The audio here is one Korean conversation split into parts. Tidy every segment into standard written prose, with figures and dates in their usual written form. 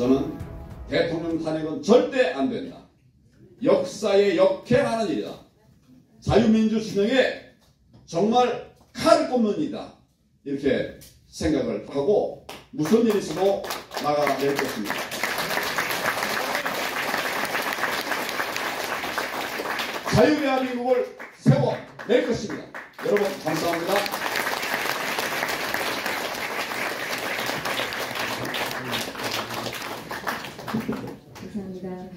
저는 대통령 탄핵은 절대 안 된다. 역사에 역행하는 일이다. 자유민주 진영에 정말 칼을 꼽는 일이다. 이렇게 생각을 하고 무슨 일이 있어도 나가낼 것입니다. 자유대한민국을 세워낼 것입니다. 여러분 감사합니다. 감사합니다.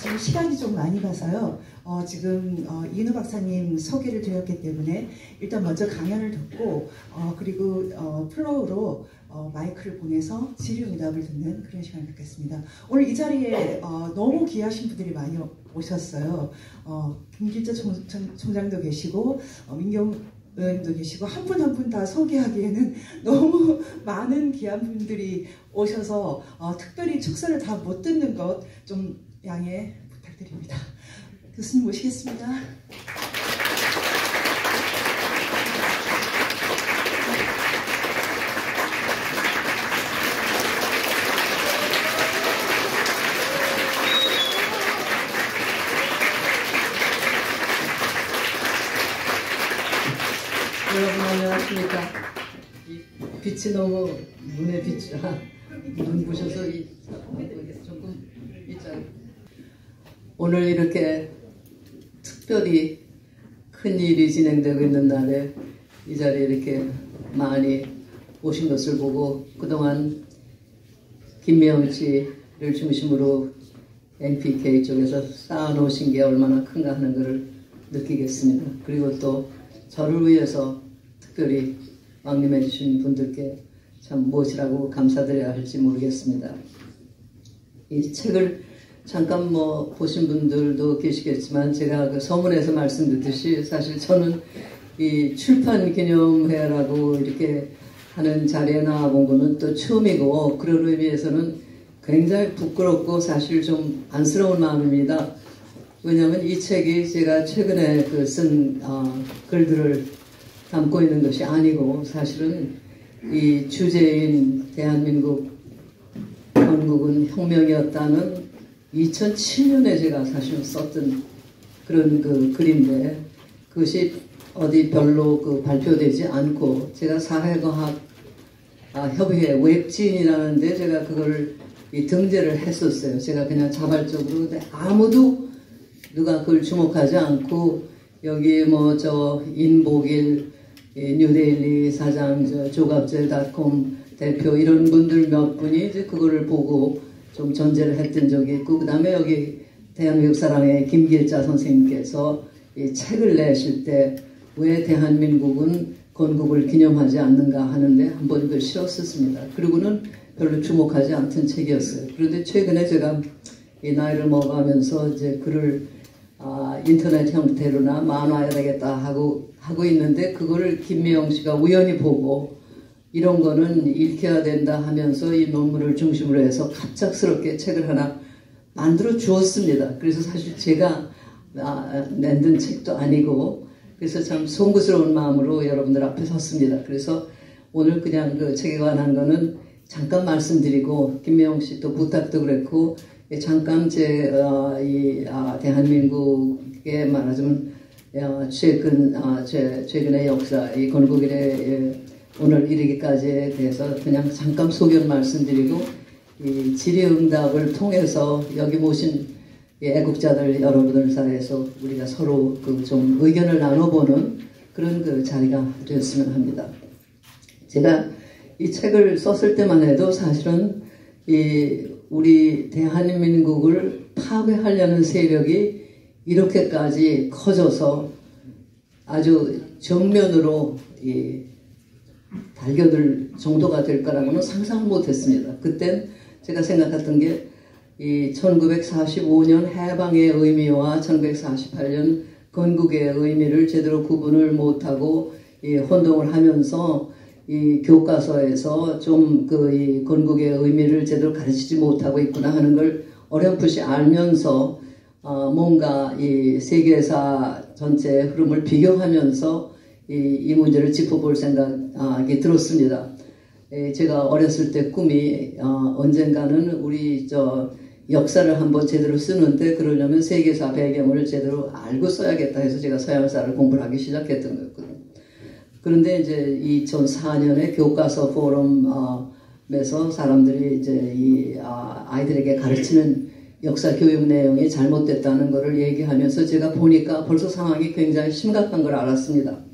지금 시간이 좀 많이 가서요. 지금 이은호 박사님 소개를 드렸기 때문에 일단 먼저 강연을 듣고 그리고 플로우로 마이크를 보내서 질의응답을 듣는 그런 시간을 갖겠습니다. 오늘 이 자리에 너무 귀하신 분들이 많이 오셨어요. 김길재 총장도 계시고 민경 의원님도 계시고 한 분 한 분 다 소개하기에는 너무 많은 귀한 분들이 오셔서 특별히 축사를 다 못 듣는 것 좀 양해 부탁드립니다. 교수님 모시겠습니다. 여러분 안녕하십니까. 이 빛이 너무 눈에 눈 부셔서 조금 오늘 이렇게 특별히 큰 일이 진행되고 있는 날에 이 자리에 이렇게 많이 오신 것을 보고 그동안 김미영 씨를 중심으로 NPK 쪽에서 쌓아놓으신 게 얼마나 큰가 하는 것을 느끼겠습니다. 그리고 또 저를 위해서 특별히 왕림해 주신 분들께 참 무엇이라고 감사드려야 할지 모르겠습니다. 이 책을 잠깐 보신 분들도 계시겠지만 제가 그 서문에서 말씀드렸듯이 사실 저는 이 출판 기념회라고 이렇게 하는 자리에 나와본 거는 또 처음이고 그런 의미에서는 굉장히 부끄럽고 사실 좀 안쓰러운 마음입니다. 왜냐하면 이 책이 제가 최근에 쓴 글들을 담고 있는 것이 아니고 사실은 이 주제인 대한민국 건국은 혁명이었다는 2007년에 제가 사실 썼던 그런 글인데 그것이 어디 별로 발표되지 않고 제가 사회과학 협의회 웹진이라는 데 제가 그걸 등재를 했었어요. 제가 그냥 자발적으로. 근데 아무도 누가 그걸 주목하지 않고 여기 인복일 뉴데일리 사장 조갑제닷컴 대표 이런 분들 몇 분이 이제 그거를 보고 좀 전제를 했던 적이 있고 그 다음에 여기 대한민국 사랑의 김길자 선생님께서 이 책을 내실 때 왜 대한민국은 건국을 기념하지 않는가 하는데 한번 그걸 실었었습니다. 그리고는 별로 주목하지 않던 책이었어요. 그런데 최근에 제가 이 나이를 먹어가면서 이제 글을 인터넷 형태로나 만화해야 되겠다 하고 있는데 그거를 김미영 씨가 우연히 보고 이런 거는 읽혀야 된다 하면서 이 논문을 중심으로 해서 갑작스럽게 책을 하나 만들어 주었습니다. 그래서 사실 제가 낸 책도 아니고 그래서 참 송구스러운 마음으로 여러분들 앞에 섰습니다. 그래서 오늘 그냥 그 책에 관한 거는 잠깐 말씀드리고 김미영 씨 또 부탁도 그랬고 잠깐 대한민국에 말하자면 최근의 역사 이 건국일에 오늘 이르기까지에 대해서 그냥 잠깐 소견 말씀드리고 이 질의응답을 통해서 여기 모신 애국자들 여러분들 사이에서 우리가 서로 좀 의견을 나눠보는 그런 자리가 되었으면 합니다. 제가 이 책을 썼을 때만 해도 사실은 우리 대한민국을 파괴하려는 세력이 이렇게까지 커져서 아주 정면으로 달겨들 정도가 될 거라고는 상상 못했습니다. 그땐 제가 생각했던 게 1945년 해방의 의미와 1948년 건국의 의미를 제대로 구분을 못하고 혼동을 하면서 이 교과서에서 좀 이 건국의 의미를 제대로 가르치지 못하고 있구나 하는 걸 어렴풋이 알면서 뭔가 이 세계사 전체의 흐름을 비교하면서 이 문제를 짚어볼 생각이 들었습니다. 제가 어렸을 때 꿈이 언젠가는 우리 역사를 한번 제대로 쓰는데 그러려면 세계사 배경을 제대로 알고 써야겠다 해서 제가 서양사를 공부를 하기 시작했던 거였거든요. 그런데 이제 2004년에 교과서 포럼에서 사람들이 이제 이 아이들에게 가르치는 역사 교육 내용이 잘못됐다는 것을 얘기하면서 제가 보니까 벌써 상황이 굉장히 심각한 걸 알았습니다.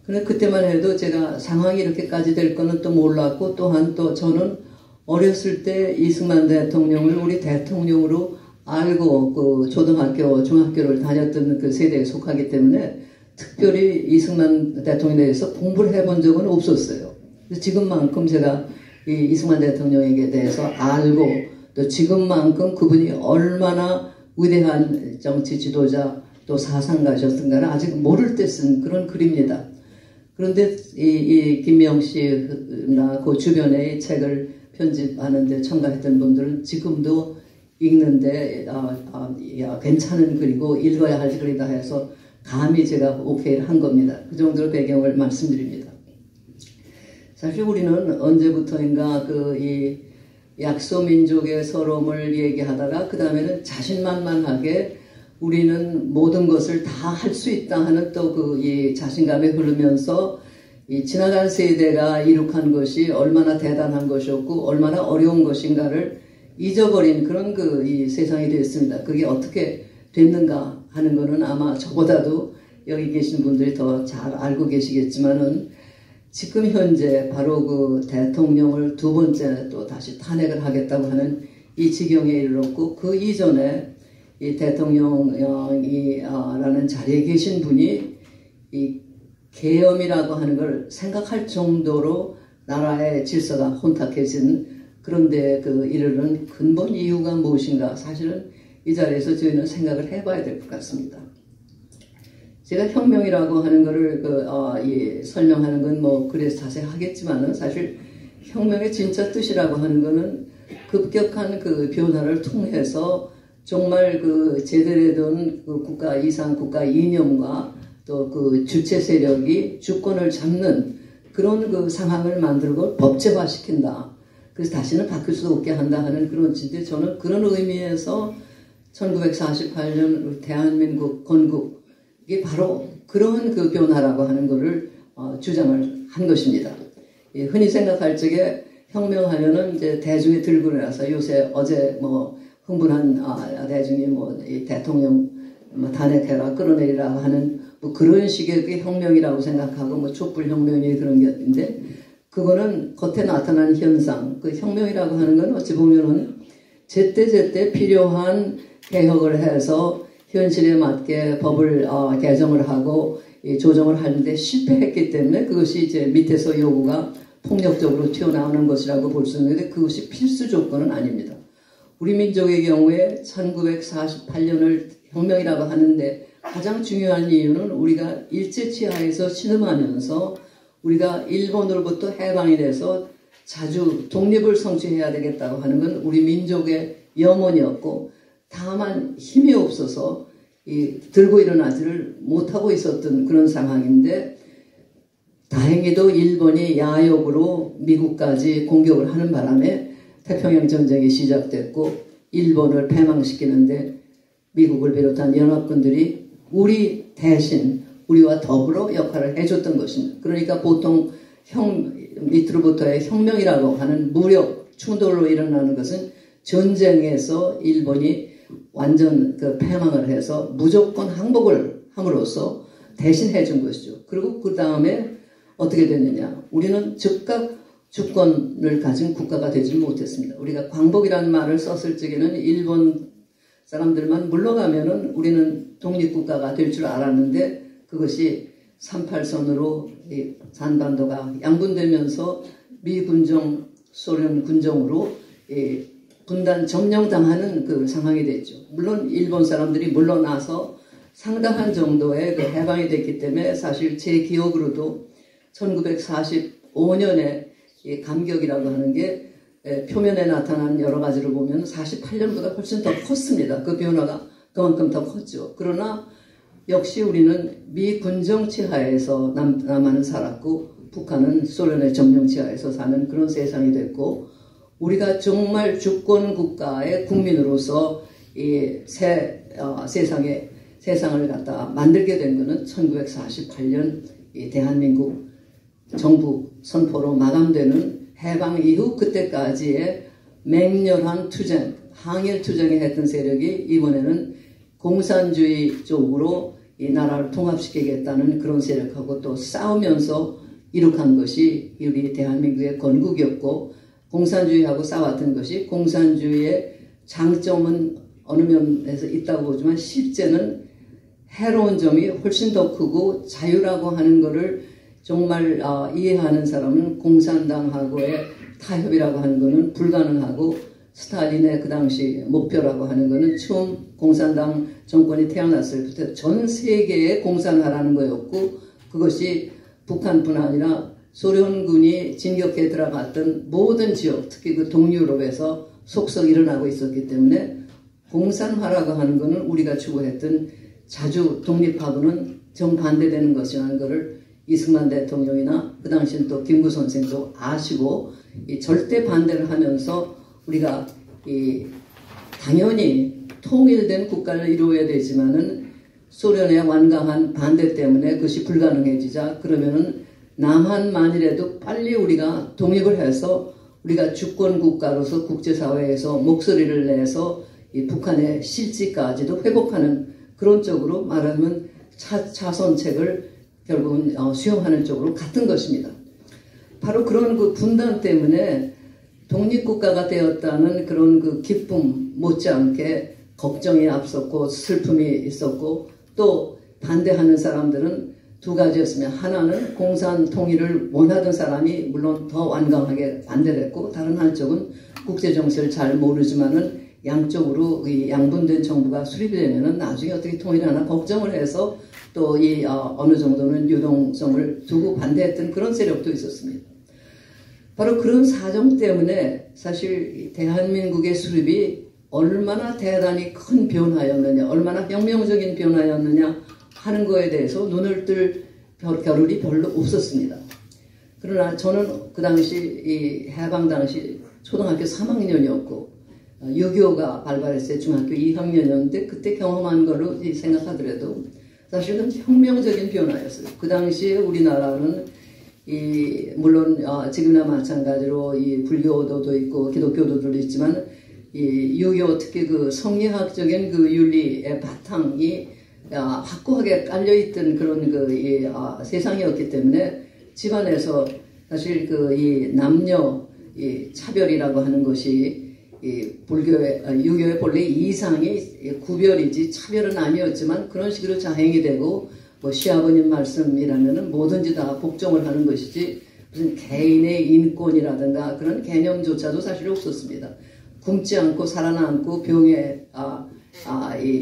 근데 그때만 해도 제가 상황이 이렇게까지 될 거는 또 몰랐고 또한 또 저는 어렸을 때 이승만 대통령을 우리 대통령으로 알고 그 초등학교, 중학교를 다녔던 그 세대에 속하기 때문에 특별히 이승만 대통령에 대해서 공부를 해본 적은 없었어요. 지금만큼 제가 이 이승만 대통령에게 대해서 알고 또 지금만큼 그분이 얼마나 위대한 정치 지도자 또 사상가셨던가를 아직 모를 때 쓴 그런 글입니다. 그런데 이 김명 씨나 그 주변의 책을 편집하는데 참가했던 분들은 지금도 읽는데 괜찮은 글이고 읽어야 할 글이다 해서 감히 제가 오케이를 한 겁니다. 그 정도로 배경을 말씀드립니다. 사실 우리는 언제부터인가 이 약소민족의 서러움을 얘기하다가 그 다음에는 자신만만하게 우리는 모든 것을 다 할 수 있다 하는 또 이 자신감에 흐르면서 이 지나간 세대가 이룩한 것이 얼마나 대단한 것이었고 얼마나 어려운 것인가를 잊어버린 그런 이 세상이 됐습니다. 그게 어떻게 됐는가 하는 거는 아마 저보다도 여기 계신 분들이 더 잘 알고 계시겠지만은 지금 현재 바로 그 대통령을 두 번째 또 다시 탄핵을 하겠다고 하는 이 지경에 이르렀고 그 이전에 이 대통령이라는 자리에 계신 분이 이 계엄이라고 하는 걸 생각할 정도로 나라의 질서가 혼탁해진 그런데 이르는 근본 이유가 무엇인가 사실은 이 자리에서 저희는 생각을 해봐야 될 것 같습니다. 제가 혁명이라고 하는 거를 설명하는 건 뭐 그래서 자세히 하겠지만은 사실 혁명의 진짜 뜻이라고 하는 거는 급격한 그 변화를 통해서 정말 제대로 된 국가 이상 국가 이념과 또 주체 세력이 주권을 잡는 그런 상황을 만들고 법제화시킨다. 그래서 다시는 바뀔 수 없게 한다 하는 그런 짓인데 저는 그런 의미에서 1948년 대한민국 건국이 바로 그런 변화라고 하는 것을 주장을 한 것입니다. 흔히 생각할 적에 혁명하면은 이제 대중이 들고 일어나서 요새 어제 뭐 흥분한 대중이 이 대통령 탄핵해라 끌어내리라고 하는 뭐 그런 식의 혁명이라고 생각하고 촛불혁명이 그런 게 있는데 그거는 겉에 나타난 현상 혁명이라고 하는 건 어찌 보면은 제때제때 필요한 개혁을 해서 현실에 맞게 법을 개정을 하고 조정을 하는데 실패했기 때문에 그것이 이제 밑에서 요구가 폭력적으로 튀어나오는 것이라고 볼 수 있는데 그것이 필수 조건은 아닙니다. 우리 민족의 경우에 1948년을 혁명이라고 하는데 가장 중요한 이유는 우리가 일제치하에서 신음하면서 우리가 일본으로부터 해방이 돼서 자주 독립을 성취해야 되겠다고 하는 건 우리 민족의 염원이었고 다만 힘이 없어서 들고 일어나지를 못하고 있었던 그런 상황인데 다행히도 일본이 야욕으로 미국까지 공격을 하는 바람에 태평양 전쟁이 시작됐고 일본을 패망시키는데 미국을 비롯한 연합군들이 우리 대신 우리와 더불어 역할을 해줬던 것입니다. 그러니까 보통 밑으로부터의 혁명이라고 하는 무력 충돌로 일어나는 것은 전쟁에서 일본이 완전 패망을 해서 무조건 항복을 함으로써 대신 해준 것이죠. 그리고 그 다음에 어떻게 됐느냐. 우리는 즉각 주권을 가진 국가가 되지 못했습니다. 우리가 광복이라는 말을 썼을 적에는 일본 사람들만 물러가면은 우리는 독립국가가 될 줄 알았는데 그것이 38선으로 산반도가 양분되면서 미군정, 소련 군정으로 분단 점령당하는 그 상황이 됐죠. 물론 일본 사람들이 물러나서 상당한 정도의 해방이 됐기 때문에 사실 제 기억으로도 1945년에 감격이라고 하는 게 표면에 나타난 여러 가지를 보면 48년보다 훨씬 더 컸습니다. 그 변화가 그만큼 더 컸죠. 그러나 역시 우리는 미 군정치 하에서 남한은 살았고 북한은 소련의 점령치 하에서 사는 그런 세상이 됐고 우리가 정말 주권 국가의 국민으로서 이 세상을 갖다 만들게 된 것은 1948년 이 대한민국 정부 선포로 마감되는 해방 이후 그때까지의 맹렬한 투쟁, 항일 투쟁에 했던 세력이 이번에는 공산주의 쪽으로 이 나라를 통합시키겠다는 그런 세력하고 또 싸우면서 이룩한 것이 우리 대한민국의 건국이었고 공산주의하고 싸웠던 것이 공산주의의 장점은 어느 면에서 있다고 보지만 실제는 해로운 점이 훨씬 더 크고 자유라고 하는 것을 정말 이해하는 사람은 공산당하고의 타협이라고 하는 것은 불가능하고 스탈린의 그 당시 목표라고 하는 것은 처음 공산당 정권이 태어났을 때부터 전 세계에 공산화라는 거였고 그것이 북한뿐 아니라 소련군이 진격해 들어갔던 모든 지역 특히 그 동유럽에서 속속 일어나고 있었기 때문에 공산화라고 하는 것은 우리가 추구했던 자주 독립하고는 정반대되는 것이라는 것을 이승만 대통령이나 그 당시엔 또 김구 선생도 아시고 이 절대 반대를 하면서 우리가 당연히 통일된 국가를 이루어야 되지만은 소련의 완강한 반대 때문에 그것이 불가능해지자 그러면은 남한만이라도 빨리 우리가 독립을 해서 우리가 주권 국가로서 국제사회에서 목소리를 내서 이 북한의 실지까지도 회복하는 그런 쪽으로 말하면 차선책을 결국은 수용하는 쪽으로 같은 것입니다. 바로 그런 그 분단 때문에 독립국가가 되었다는 그런 그 기쁨 못지않게 걱정이 앞섰고 슬픔이 있었고 또 반대하는 사람들은 두 가지였으면 하나는 공산 통일을 원하던 사람이 물론 더 완강하게 반대를 했고 다른 한쪽은 국제정세를 잘 모르지만은 양쪽으로 이 양분된 정부가 수립이 되면은 나중에 어떻게 통일하나 걱정을 해서 또 이 어느 정도는 유동성을 두고 반대했던 그런 세력도 있었습니다. 바로 그런 사정 때문에 사실 대한민국의 수립이 얼마나 대단히 큰 변화였느냐, 얼마나 혁명적인 변화였느냐 하는 거에 대해서 눈을 뜰 겨를이 별로 없었습니다. 그러나 저는 그 당시 이 해방 당시 초등학교 3학년이었고 6.25가 발발했을 때 중학교 2학년이었는데 그때 경험한 걸로 생각하더라도 사실은 혁명적인 변화였어요. 그 당시에 우리나라는 물론 지금이나 마찬가지로 이 불교도도 있고 기독교도도 있지만 이 6.25 특히 그 성리학적인 그 윤리의 바탕이 확고하게 깔려있던 그런 세상이었기 때문에 집안에서 사실 이 남녀 차별이라고 하는 것이 불교의 유교의 본래 이상이 구별이지 차별은 아니었지만 그런 식으로 자행이 되고 뭐 시아버님 말씀이라면은 뭐든지 다 복종을 하는 것이지 무슨 개인의 인권이라든가 그런 개념조차도 사실 없었습니다. 굶지 않고 살아남고 병에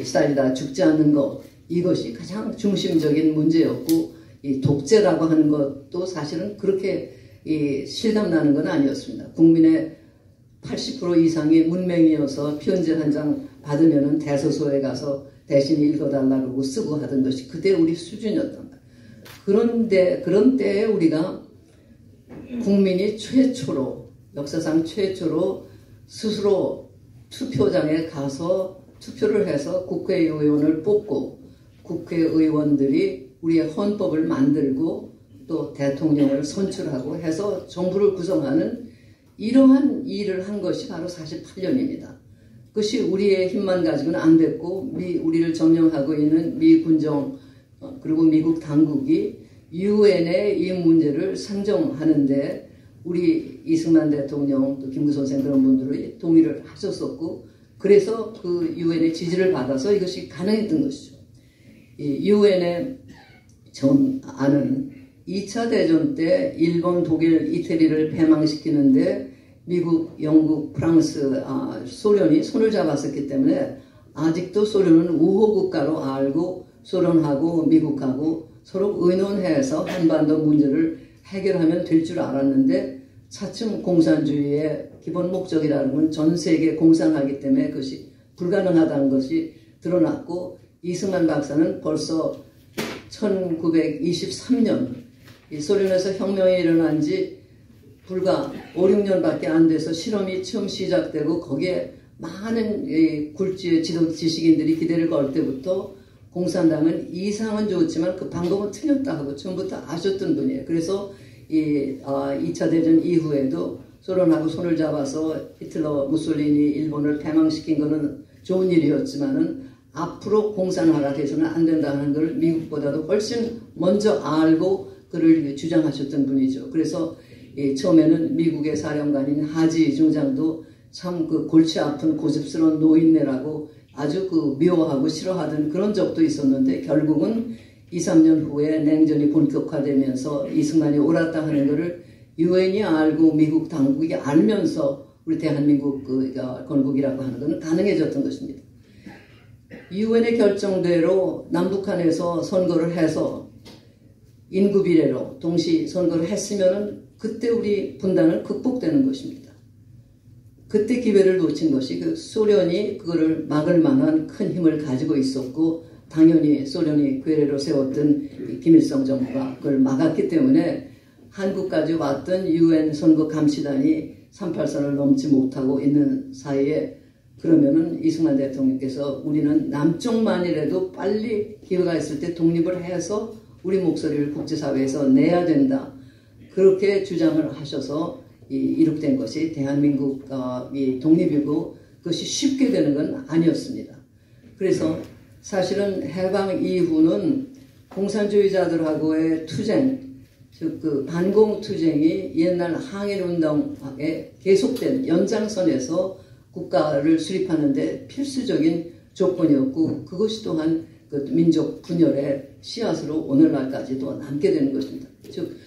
시달리다 죽지 않는 것 이것이 가장 중심적인 문제였고 이 독재라고 하는 것도 사실은 그렇게 실감나는 건 아니었습니다. 국민의 80% 이상이 문맹이어서 편지 한 장 받으면은 대소소에 가서 대신 읽어달라고 쓰고 하던 것이 그때 우리 수준이었던 거예요. 그런데 그런 때에 우리가 국민이 최초로 역사상 최초로 스스로 투표장에 가서 투표를 해서 국회의원을 뽑고 국회의원들이 우리의 헌법을 만들고 또 대통령을 선출하고 해서 정부를 구성하는 이러한 일을 한 것이 바로 48년입니다. 그것이 우리의 힘만 가지고는 안 됐고 우리를 점령하고 있는 미 군정 그리고 미국 당국이 유엔의 이 문제를 상정하는데 우리 이승만 대통령 또 김구 선생 그런 분들이 동의를 하셨었고 그래서 그 유엔의 지지를 받아서 이것이 가능했던 것이죠. 이 유엔의 전 아는 2차 대전 때 일본, 독일, 이태리를 패망시키는데 미국, 영국, 프랑스, 소련이 손을 잡았었기 때문에 아직도 소련은 우호국가로 알고 소련하고 미국하고 서로 의논해서 한반도 문제를 해결하면 될 줄 알았는데 차츰 공산주의의 기본 목적이라는 건 전 세계 공산하기 때문에 그것이 불가능하다는 것이 드러났고 이승만 박사는 벌써 1923년 이 소련에서 혁명이 일어난 지 불과 5, 6년밖에 안 돼서 실험이 처음 시작되고 거기에 많은 굴지의 지도 지식인들이 기대를 걸 때부터 공산당은 이상은 좋지만 그 방법은 틀렸다 하고 처음부터 아셨던 분이에요. 그래서 2차 대전 이후에도 소련하고 손을 잡아서 히틀러, 무솔리니, 일본을 패망시킨 것은 좋은 일이었지만은 앞으로 공산화가 돼서는 안 된다는 걸 미국보다도 훨씬 먼저 알고 그를 주장하셨던 분이죠. 그래서 처음에는 미국의 사령관인 하지 중장도 참 그 골치 아픈 고집스러운 노인네라고 아주 그 미워하고 싫어하던 그런 적도 있었는데 결국은 2, 3년 후에 냉전이 본격화되면서 이승만이 옳았다 하는 것을 유엔이 알고 미국 당국이 알면서 우리 대한민국 건국이라고 하는 것은 가능해졌던 것입니다. 유엔의 결정대로 남북한에서 선거를 해서 인구 비례로 동시 선거를 했으면 그때 우리 분단은 극복되는 것입니다. 그때 기회를 놓친 것이 그 소련이 그거를 막을 만한 큰 힘을 가지고 있었고 당연히 소련이 괴뢰로 세웠던 김일성 정부가 그걸 막았기 때문에 한국까지 왔던 유엔 선거 감시단이 38선을 넘지 못하고 있는 사이에 그러면은 이승만 대통령께서 우리는 남쪽만이라도 빨리 기회가 있을 때 독립을 해서 우리 목소리를 국제사회에서 내야 된다. 그렇게 주장을 하셔서 이룩된 것이 대한민국 이 독립이고 그것이 쉽게 되는 건 아니었습니다. 그래서 사실은 해방 이후는 공산주의자들하고의 투쟁, 즉 그 반공투쟁이 옛날 항일운동에 계속된 연장선에서 국가를 수립하는데 필수적인 조건이었고 그것이 또한 그 민족 분열의 씨앗으로 오늘날까지도 남게 되는 것입니다. 즉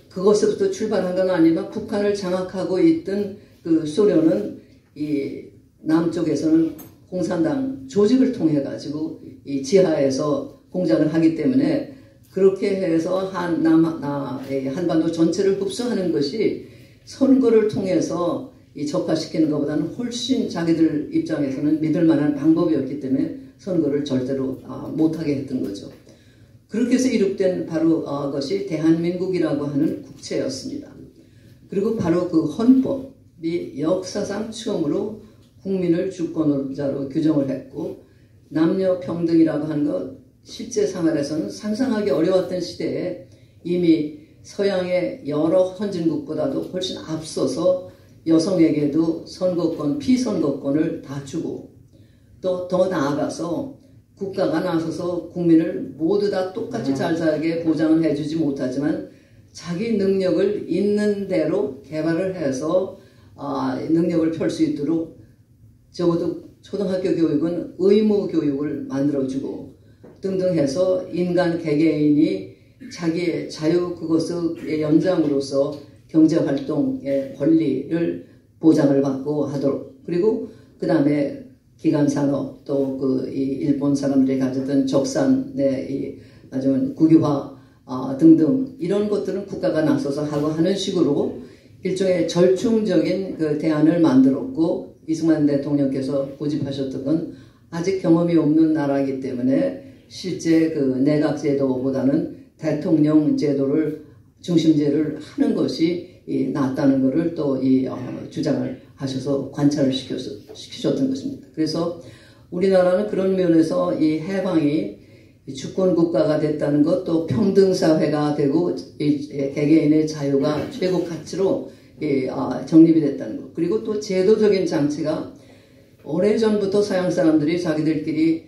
그것에부터 출발한 건 아니지만 북한을 장악하고 있던 그 소련은 이 남쪽에서는 공산당 조직을 통해 가지고 이 지하에서 공작을 하기 때문에 그렇게 해서 한반도 전체를 흡수하는 것이 선거를 통해서 이 적화시키는 것보다는 훨씬 자기들 입장에서는 믿을 만한 방법이었기 때문에 선거를 절대로 못하게 했던 거죠. 그렇게 해서 이룩된 바로 것이 대한민국이라고 하는 국채였습니다. 그리고 바로 그 헌법이 역사상 처음으로 국민을 주권자로 규정을 했고 남녀 평등이라고 하는 것 실제 생활에서는 상상하기 어려웠던 시대에 이미 서양의 여러 헌진국보다도 훨씬 앞서서 여성에게도 선거권, 피선거권을 다 주고 또 더 나아가서 국가가 나서서 국민을 모두 다 똑같이 잘 살게 보장을 해주지 못하지만 자기 능력을 있는 대로 개발을 해서 능력을 펼 수 있도록 적어도 초등학교 교육은 의무 교육을 만들어주고 등등 해서 인간 개개인이 자기의 자유 그것의 연장으로서 경제활동의 권리를 보장을 받고 하도록 그리고 그 다음에 기간산업 또 그 일본 사람들이 가졌던 적산의 아주 국유화 등등 이런 것들은 국가가 나서서 하고 하는 식으로 일종의 절충적인 그 대안을 만들었고 이승만 대통령께서 고집하셨던 건 아직 경험이 없는 나라이기 때문에 실제 그 내각 제도보다는 대통령 제도를 중심제를 하는 것이 낫다는 것을 또 주장을 하셔서 관찰을 시키셨던 것입니다. 그래서 우리나라는 그런 면에서 이 해방이 주권국가가 됐다는 것, 또 평등사회가 되고 개개인의 자유가 최고 가치로 정립이 됐다는 것, 그리고 또 제도적인 장치가 오래전부터 서양 사람들이 자기들끼리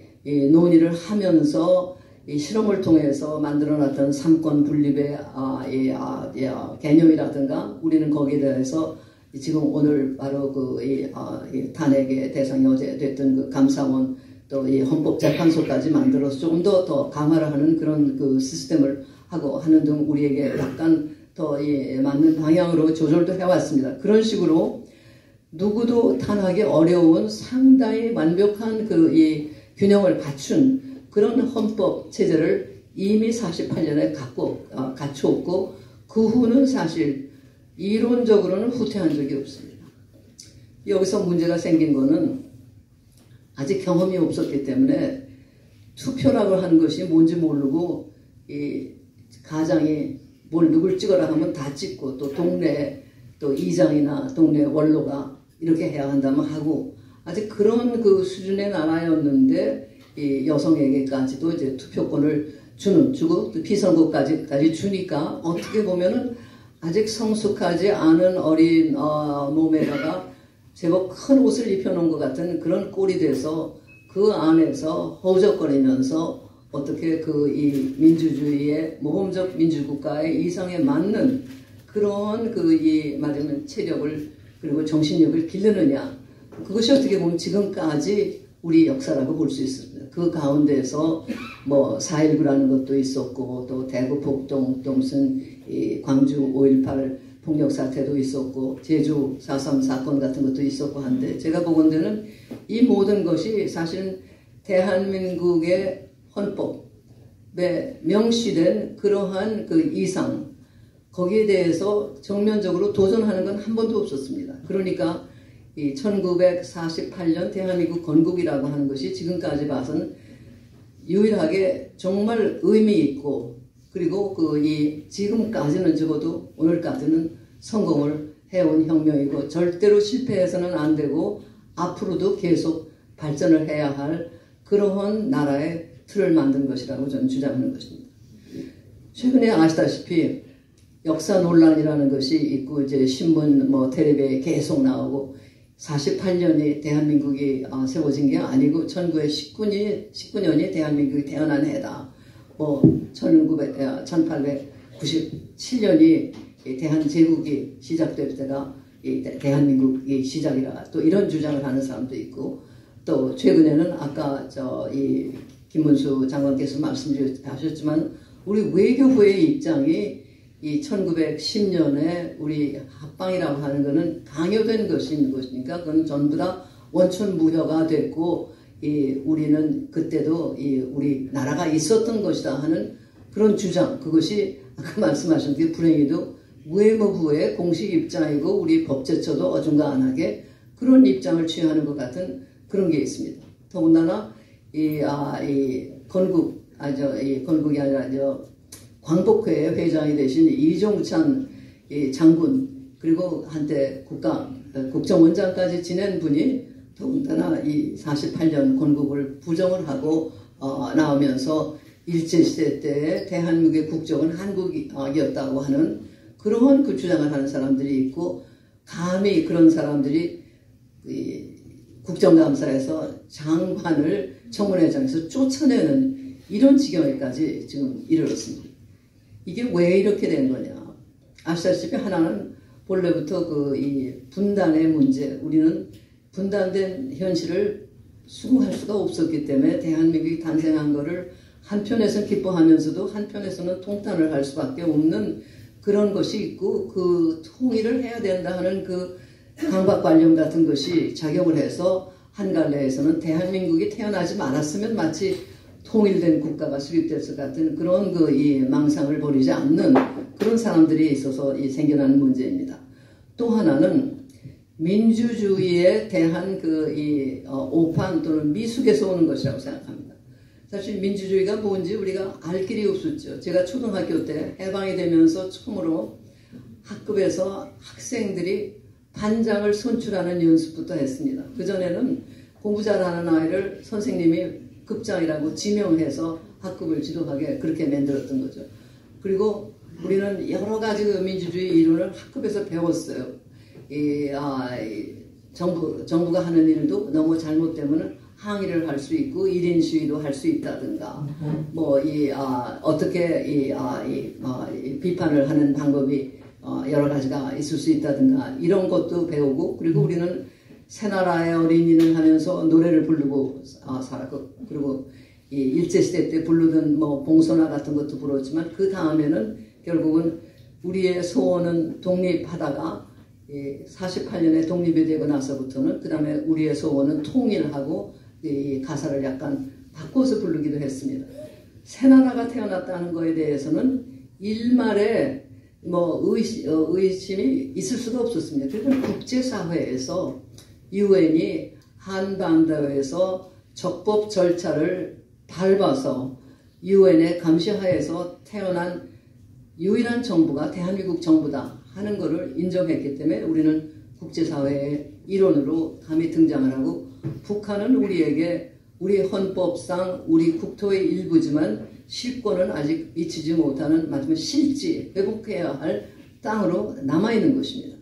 논의를 하면서 실험을 통해서 만들어놨던 삼권 분립의 개념이라든가 우리는 거기에 대해서 지금 오늘 바로 그 탄핵의 대상이 어제 됐던 그 감사원 또 이 헌법재판소까지 만들어서 조금 더 강화를 하는 그런 그 시스템을 하고 하는 등 우리에게 약간 더 맞는 방향으로 조절도 해왔습니다. 그런 식으로 누구도 탄하기 어려운 상당히 완벽한 그 균형을 갖춘 그런 헌법 체제를 이미 48년에 갖추었고 그 후는 사실 이론적으로는 후퇴한 적이 없습니다. 여기서 문제가 생긴 거는 아직 경험이 없었기 때문에 투표라고 하는 것이 뭔지 모르고 이 가장이 뭘 누굴 찍어라 하면 다 찍고 또 동네 또 이장이나 동네 원로가 이렇게 해야 한다면 하고 아직 그런 그 수준의 나라였는데 이 여성에게까지도 이제 투표권을 주고 또 피선거까지 주니까 어떻게 보면은 아직 성숙하지 않은 어린 몸에다가 제법 큰 옷을 입혀놓은 것 같은 그런 꼴이 돼서 그 안에서 허우적거리면서 어떻게 그 이 민주주의의 모범적 민주국가의 이상에 맞는 그런 그 이 말하자면 체력을 그리고 정신력을 기르느냐 그것이 어떻게 보면 지금까지 우리 역사라고 볼 수 있습니다. 그 가운데서 뭐 4.19라는 것도 있었고 또 대구 폭동 또 무슨 이 광주 5.18 폭력 사태도 있었고 제주 4.3 사건 같은 것도 있었고 한데 제가 보건대는 이 모든 것이 사실은 대한민국의 헌법에 명시된 그러한 그 이상 거기에 대해서 정면적으로 도전하는 건 한 번도 없었습니다. 그러니까 이 1948년 대한민국 건국이라고 하는 것이 지금까지 봐서는 유일하게 정말 의미 있고 그리고 그 이 지금까지는 적어도 오늘까지는 성공을 해온 혁명이고 절대로 실패해서는 안 되고 앞으로도 계속 발전을 해야 할 그러한 나라의 틀을 만든 것이라고 저는 주장하는 것입니다. 최근에 아시다시피 역사 논란이라는 것이 있고 이제 신문 뭐 텔레비에 계속 나오고 48년이 대한민국이 세워진 게 아니고 1919년이 대한민국이 태어난 해다. 뭐 1897년이 대한제국이 시작될 때가 대한민국이 시작이라 또 이런 주장을 하는 사람도 있고 또 최근에는 아까 이 김문수 장관께서 말씀하셨지만 우리 외교부의 입장이 이 1910년에 우리 합방이라고 하는 것은 강요된 것이 있는 것이니까 그건 전부 다 원천 무효가 됐고 우리는 그때도 우리 나라가 있었던 것이다 하는 그런 주장 그것이 아까 말씀하신 게 불행히도 외무부의 공식 입장이고 우리 법제처도 어중간하게 그런 입장을 취하는 것 같은 그런 게 있습니다. 더군다나 건국이 아니라 광복회 회장이 되신 이종찬 장군 그리고 한때 국정원장까지 지낸 분이 더군다나 이 48년 건국을 부정을 하고 나오면서 일제시대 때 대한민국의 국적은 한국이었다고 하는 그런 그 주장을 하는 사람들이 있고 감히 그런 사람들이 국정감사에서 장관을 청문회장에서 쫓아내는 이런 지경에까지 지금 이르렀습니다. 이게 왜 이렇게 된 거냐. 아시다시피 하나는 본래부터 이 분단의 문제, 우리는 분단된 현실을 수긍할 수가 없었기 때문에 대한민국이 탄생한 거를 한편에서는 기뻐하면서도 한편에서는 통탄을 할 수밖에 없는 그런 것이 있고 그 통일을 해야 된다 하는 그 강박관념 같은 것이 작용을 해서 한갈래에서는 대한민국이 태어나지 말았으면 마치 통일된 국가가 수립될 것 같은 그런 이 망상을 버리지 않는 그런 사람들이 있어서 생겨나는 문제입니다. 또 하나는 민주주의에 대한 오판 또는 미숙에서 오는 것이라고 생각합니다. 사실 민주주의가 뭔지 우리가 알 길이 없었죠. 제가 초등학교 때 해방이 되면서 처음으로 학급에서 학생들이 반장을 선출하는 연습부터 했습니다. 그전에는 공부 잘하는 아이를 선생님이 급장이라고 지명해서 학급을 지도하게 그렇게 만들었던 거죠. 그리고 우리는 여러 가지 민주주의 이론을 학급에서 배웠어요. 정부가 하는 일도 너무 잘못되면 항의를 할 수 있고 1인 시위도 할 수 있다든가 어떻게 비판을 하는 방법이 여러 가지가 있을 수 있다든가 이런 것도 배우고 그리고 우리는 새나라의 어린이는 하면서 노래를 부르고 살았고 그리고 일제시대 때 부르던 봉소나 같은 것도 불렀지만 그 다음에는 결국은 우리의 소원은 독립하다가 48년에 독립이 되고 나서부터는 그 다음에 우리의 소원은 통일하고 이 가사를 약간 바꿔서 부르기도 했습니다. 새나라가 태어났다는 거에 대해서는 일말에 의심이 있을 수가 없었습니다. 그러니까 국제사회에서 유엔이 한반도에서 적법 절차를 밟아서 유엔의 감시하에서 태어난 유일한 정부가 대한민국 정부다 하는 것을 인정했기 때문에 우리는 국제사회의 일원으로 감히 등장을 하고, 북한은 우리에게 우리 헌법상 우리 국토의 일부지만 실권은 아직 미치지 못하는 마지막 실지 회복해야 할 땅으로 남아있는 것입니다.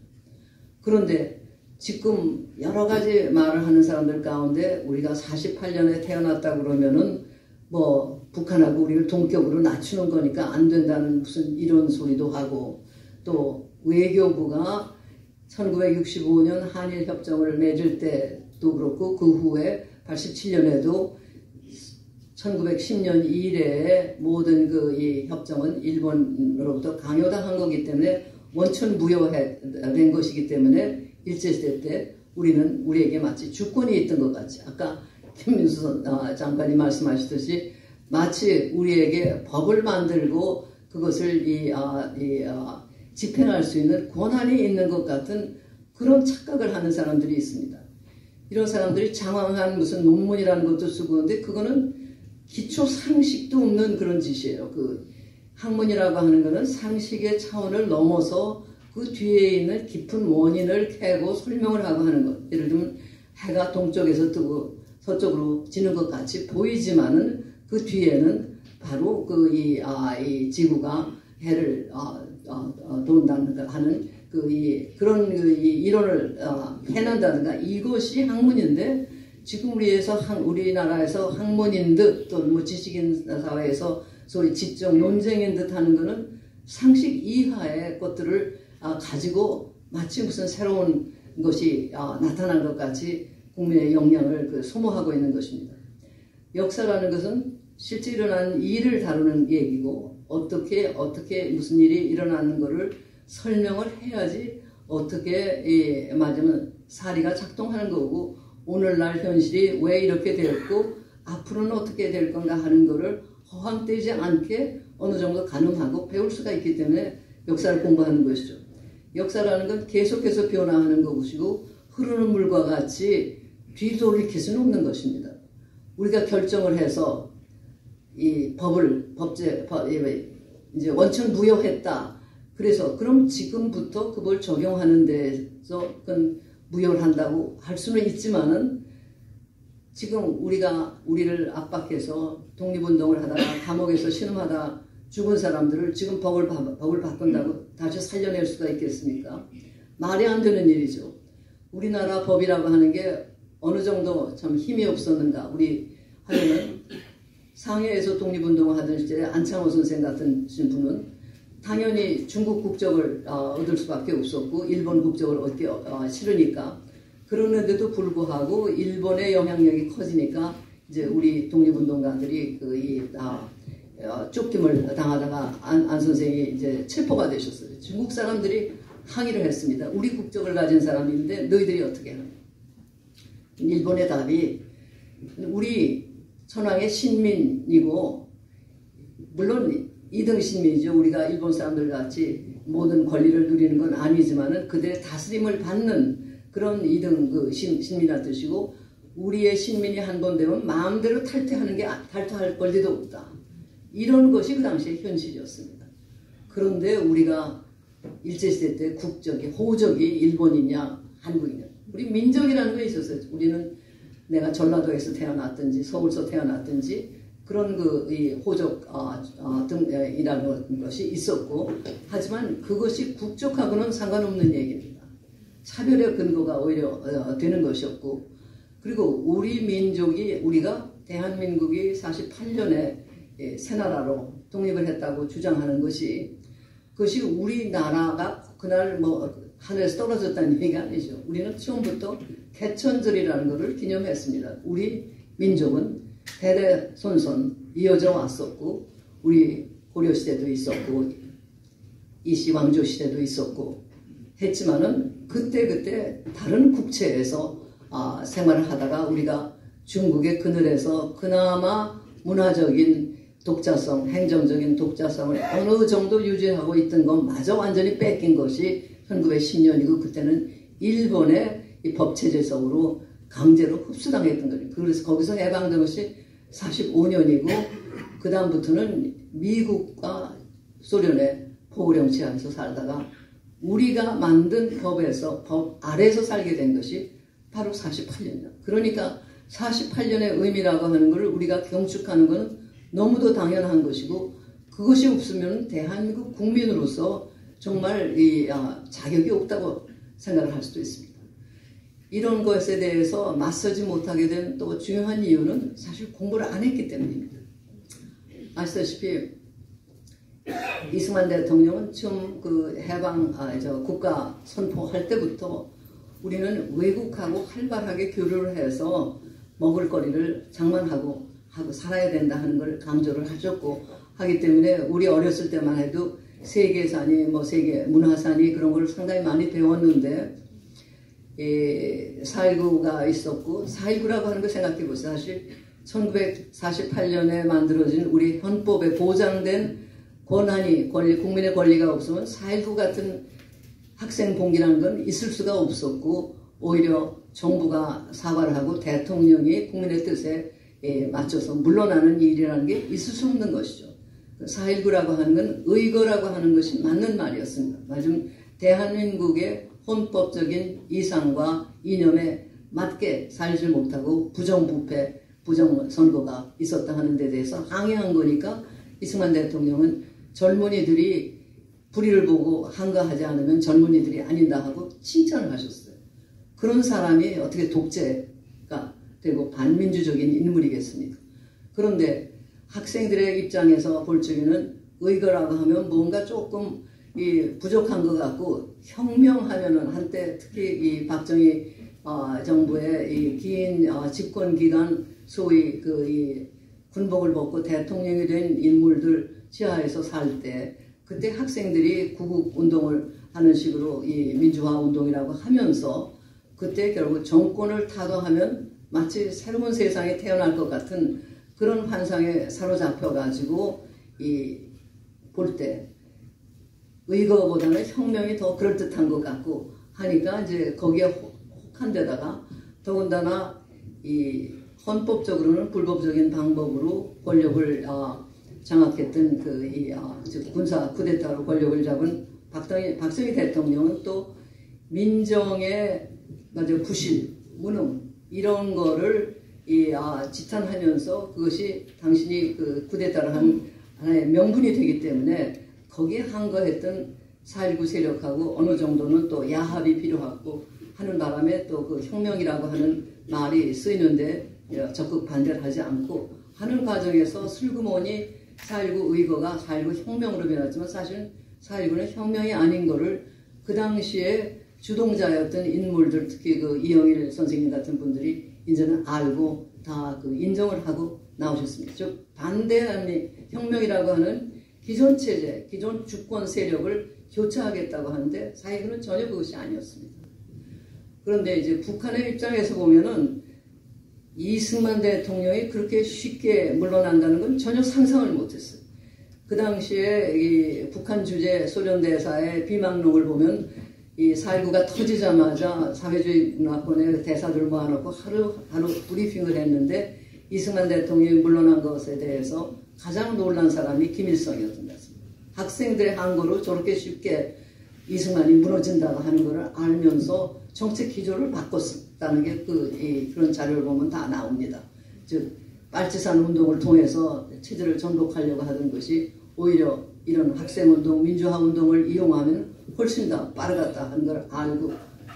그런데 지금 여러 가지 말을 하는 사람들 가운데 우리가 48년에 태어났다 그러면은 뭐 북한하고 우리를 동격으로 낮추는 거니까 안 된다는 무슨 이런 소리도 하고, 또 외교부가 1965년 한일협정을 맺을 때도 그렇고 그 후에 87년에도 1910년 이래에 모든 이 협정은 일본으로부터 강요당한 거기 때문에 원천 무효된 것이기 때문에 일제시대 때 우리는 우리에게 마치 주권이 있던 것 같이, 아까 김민수 장관이 말씀하셨듯이 마치 우리에게 법을 만들고 그것을 집행할 수 있는 권한이 있는 것 같은 그런 착각을 하는 사람들이 있습니다. 이런 사람들이 장황한 무슨 논문이라는 것도 쓰고 그런데 그거는 기초 상식도 없는 그런 짓이에요. 그 학문이라고 하는 것은 상식의 차원을 넘어서 그 뒤에 있는 깊은 원인을 캐고 설명을 하고 하는 것. 예를 들면 해가 동쪽에서 뜨고 서쪽으로 지는 것 같이 보이지만은 그 뒤에는 바로 이 지구가 해를 돈다는 하는 그런 이론을 해낸다든가, 이것이 학문인데 지금 우리나라에서 학문인 듯 또는 뭐 지식인 사회에서 소위 지적 논쟁인 듯 하는 것은 상식 이하의 것들을 가지고 마치 무슨 새로운 것이 나타난 것 같이 국민의 역량을 소모하고 있는 것입니다. 역사라는 것은 실제 일어난 일을 다루는 얘기고, 어떻게 무슨 일이 일어나는 것을 설명을 해야지 어떻게 맞으면 사리가 작동하는 거고, 오늘날 현실이 왜 이렇게 되었고 앞으로는 어떻게 될 건가 하는 것을 허황되지 않게 어느 정도 가늠하고 배울 수가 있기 때문에 역사를 공부하는 것이죠. 역사라는 건 계속해서 변화하는 것이고 흐르는 물과 같이 뒤돌이킬 수는 없는 것입니다. 우리가 결정을 해서 이 이제 원천 무효했다. 그래서 그럼 지금부터 그걸 적용하는 데서 그건 무효를 한다고 할 수는 있지만은, 지금 우리를 압박해서 독립운동을 하다가 감옥에서 신음하다 죽은 사람들을 지금 법을 바꾼다고 다시 살려낼 수가 있겠습니까? 말이 안 되는 일이죠. 우리나라 법이라고 하는 게 어느 정도 참 힘이 없었는가. 우리 하려면 상해에서 독립운동을 하던 시절에 안창호 선생 같은 분은 당연히 중국 국적을 얻을 수밖에 없었고 일본 국적을 얻기 싫으니까, 그러는데도 불구하고 일본의 영향력이 커지니까 이제 우리 독립운동가들이 쫓김을 당하다가 안 선생이 이제 체포가 되셨어요. 중국 사람들이 항의를 했습니다. 우리 국적을 가진 사람인데 너희들이 어떻게 하냐. 일본의 답이, 우리 천황의 신민이고 물론 2등 신민이죠. 우리가 일본 사람들 같이 모든 권리를 누리는 건 아니지만은 그들의 다스림을 받는 그런 2등 신민이라는 뜻이고, 우리의 신민이 한 번 되면 마음대로 탈퇴할 권리도 없다. 이런 것이 그 당시의 현실이었습니다. 그런데 우리가 일제시대 때 호적이 일본이냐 한국이냐, 우리 민족이라는 게 있었어요. 우리는 내가 전라도에서 태어났든지 서울서 태어났든지 그런 이 호적 등이라는 것이 있었고, 하지만 그것이 국적하고는 상관없는 얘기입니다. 차별의 근거가 오히려 되는 것이었고, 그리고 우리가 대한민국이 48년에 새나라로 독립을 했다고 주장하는 것이, 그것이 우리나라가 그날 하늘에서 떨어졌다는 얘기가 아니죠. 우리는 처음부터 개천절이라는 것을 기념했습니다. 우리 민족은 대대손손 이어져 왔었고, 우리 고려시대도 있었고 이시왕조 시대도 있었고 했지만은 그때 다른 국채에서 생활을 하다가 우리가 중국의 그늘에서 그나마 문화적인 독자성, 행정적인 독자성을 어느 정도 유지하고 있던 것마저 완전히 뺏긴 것이 1910년이고, 그때는 일본의 이 법체제 속으로 강제로 흡수당했던 거죠. 그래서 거기서 해방된 것이 45년이고 그 다음부터는 미국과 소련의 포고령치하에서 살다가 우리가 만든 법에서 법 아래에서 살게 된 것이 바로 48년이다. 그러니까 48년의 의미라고 하는 것을 우리가 경축하는 것은 너무도 당연한 것이고 그것이 없으면 대한민국 국민으로서 정말 자격이 없다고 생각을 할 수도 있습니다. 이런 것에 대해서 맞서지 못하게 된 또 중요한 이유는 사실 공부를 안 했기 때문입니다. 아시다시피 이승만 대통령은 처음 그 국가 선포할 때부터 우리는 외국하고 활발하게 교류를 해서 먹을거리를 장만하고 살아야 된다 하는 걸 강조를 하셨고 하기 때문에 우리 어렸을 때만 해도 세계산이 세계 문화산이 그런 걸 상당히 많이 배웠는데 4.19가 있었고 4.19라고 하는 거 생각해 보세요. 사실 1948년에 만들어진 우리 헌법에 보장된 국민의 권리가 없으면 4.19 같은 학생 봉기라는 건 있을 수가 없었고 오히려 정부가 사과를 하고 대통령이 국민의 뜻에 맞춰서 물러나는 일이라는 게 있을 수 없는 것이죠. 4.19라고 하는 건 의거라고 하는 것이 맞는 말이었습니다. 마침 대한민국의 헌법적인 이상과 이념에 맞게 살지 못하고 부정부패, 부정선거가 있었다 하는 데 대해서 항의한 거니까 이승만 대통령은 젊은이들이 불의를 보고 한가하지 않으면 젊은이들이 아니다 하고 칭찬을 하셨어요. 그런 사람이 어떻게 독재가 되고 반민주적인 인물이겠습니까? 그런데 학생들의 입장에서 볼 적에는 의거라고 하면 뭔가 조금 부족한 것 같고 혁명하면은 한때 특히 이 박정희 정부의 이 긴 집권 기간 소위 이 군복을 벗고 대통령이 된 인물들 지하에서 살 때 그때 학생들이 구국 운동을 하는 식으로 이 민주화 운동이라고 하면서 그때 결국 정권을 타도하면 마치 새로운 세상에 태어날 것 같은 그런 환상에 사로잡혀 가지고 볼 때 의거보다는 혁명이 더 그럴듯한 것 같고 하니까 이제 거기에 혹한 데다가 더군다나 이 헌법적으로는 불법적인 방법으로 권력을 장악했던 군사 쿠데타로 권력을 잡은 박정희 대통령은 또 민정의 부실, 무능 이런 거를 지탄하면서 그것이 당신이 그 쿠데타를 한 하나의 명분이 되기 때문에 거기에 항거했던 4.19 세력하고 어느 정도는 또 야합이 필요하고 하는 바람에 또 그 혁명이라고 하는 말이 쓰이는데 적극 반대를 하지 않고 하는 과정에서 슬그머니 4.19 의거가 4.19 혁명으로 변했지만 사실은 4.19는 혁명이 아닌 거를 그 당시에 주동자였던 인물들 특히 그 이영일 선생님 같은 분들이 이제는 알고 다 그 인정을 하고 나오셨습니다. 즉 반대하는 혁명이라고 하는 기존 체제, 기존 주권 세력을 교체하겠다고 하는데 4.19는 전혀 그것이 아니었습니다. 그런데 이제 북한의 입장에서 보면은 이승만 대통령이 그렇게 쉽게 물러난다는 건 전혀 상상을 못했어요. 그 당시에 이 북한 주재 소련 대사의 비망록을 보면 이 4.19가 터지자마자 사회주의 문화권의 대사들 모아놓고 하루 브리핑을 했는데 이승만 대통령이 물러난 것에 대해서 가장 놀란 사람이 김일성이었던 것 같습니다. 학생들의 항거로 저렇게 쉽게 이승만이 무너진다고 하는 것을 알면서 정책 기조를 바꿨다는 게 그런 자료를 보면 다 나옵니다. 즉 빨치산 운동을 통해서 체제를 전복하려고 하던 것이 오히려 이런 학생운동, 민주화운동을 이용하면 훨씬 더 빠르겠다 하는 걸 알고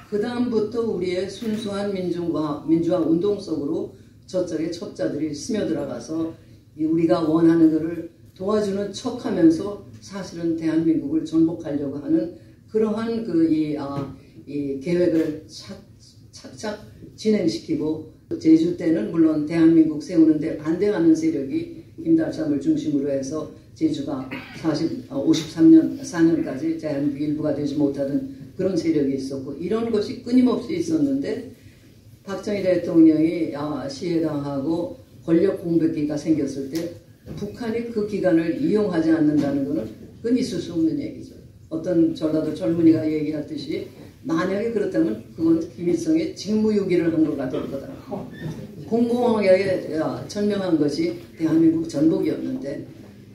그 다음부터 우리의 순수한 민주화 운동 속으로 저쪽에 첩자들이 스며들어가서 우리가 원하는 것을 도와주는 척하면서 사실은 대한민국을 전복하려고 하는 그러한 이 계획을 착착 진행시키고 제주 때는 물론 대한민국 세우는데 반대하는 세력이 김달삼을 중심으로 해서 제주가 53년, 4년까지 대한민국 일부가 되지 못하던 그런 세력이 있었고 이런 것이 끊임없이 있었는데 박정희 대통령이 시해당하고 권력 공백기가 생겼을 때 북한이 그 기간을 이용하지 않는다는 것은 그건 있을 수 없는 얘기죠. 어떤 전라도 젊은이가 얘기했듯이 만약에 그렇다면 그건 김일성의 직무유기를 한 것 같을 거다. 공공하게 천명한 것이 대한민국 전복이었는데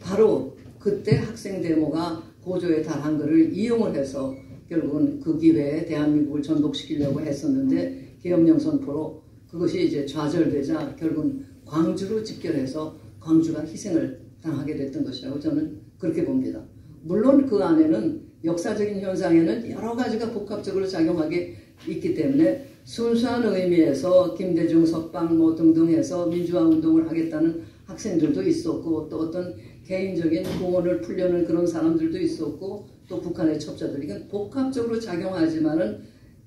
바로 그때 학생 데모가 고조에 달한 것을 이용을 해서 결국은 그 기회에 대한민국을 전복시키려고 했었는데 계엄령 선포로 그것이 이제 좌절되자 결국은 광주로 집결해서 광주가 희생을 당하게 됐던 것이라고 저는 그렇게 봅니다. 물론 그 안에는 역사적인 현상에는 여러 가지가 복합적으로 작용하게 있기 때문에 순수한 의미에서 김대중, 석방 뭐 등등 해서 민주화 운동을 하겠다는 학생들도 있었고 또 어떤 개인적인 공헌을 풀려는 그런 사람들도 있었고 또 북한의 첩자들이 그러니까 복합적으로 작용하지만은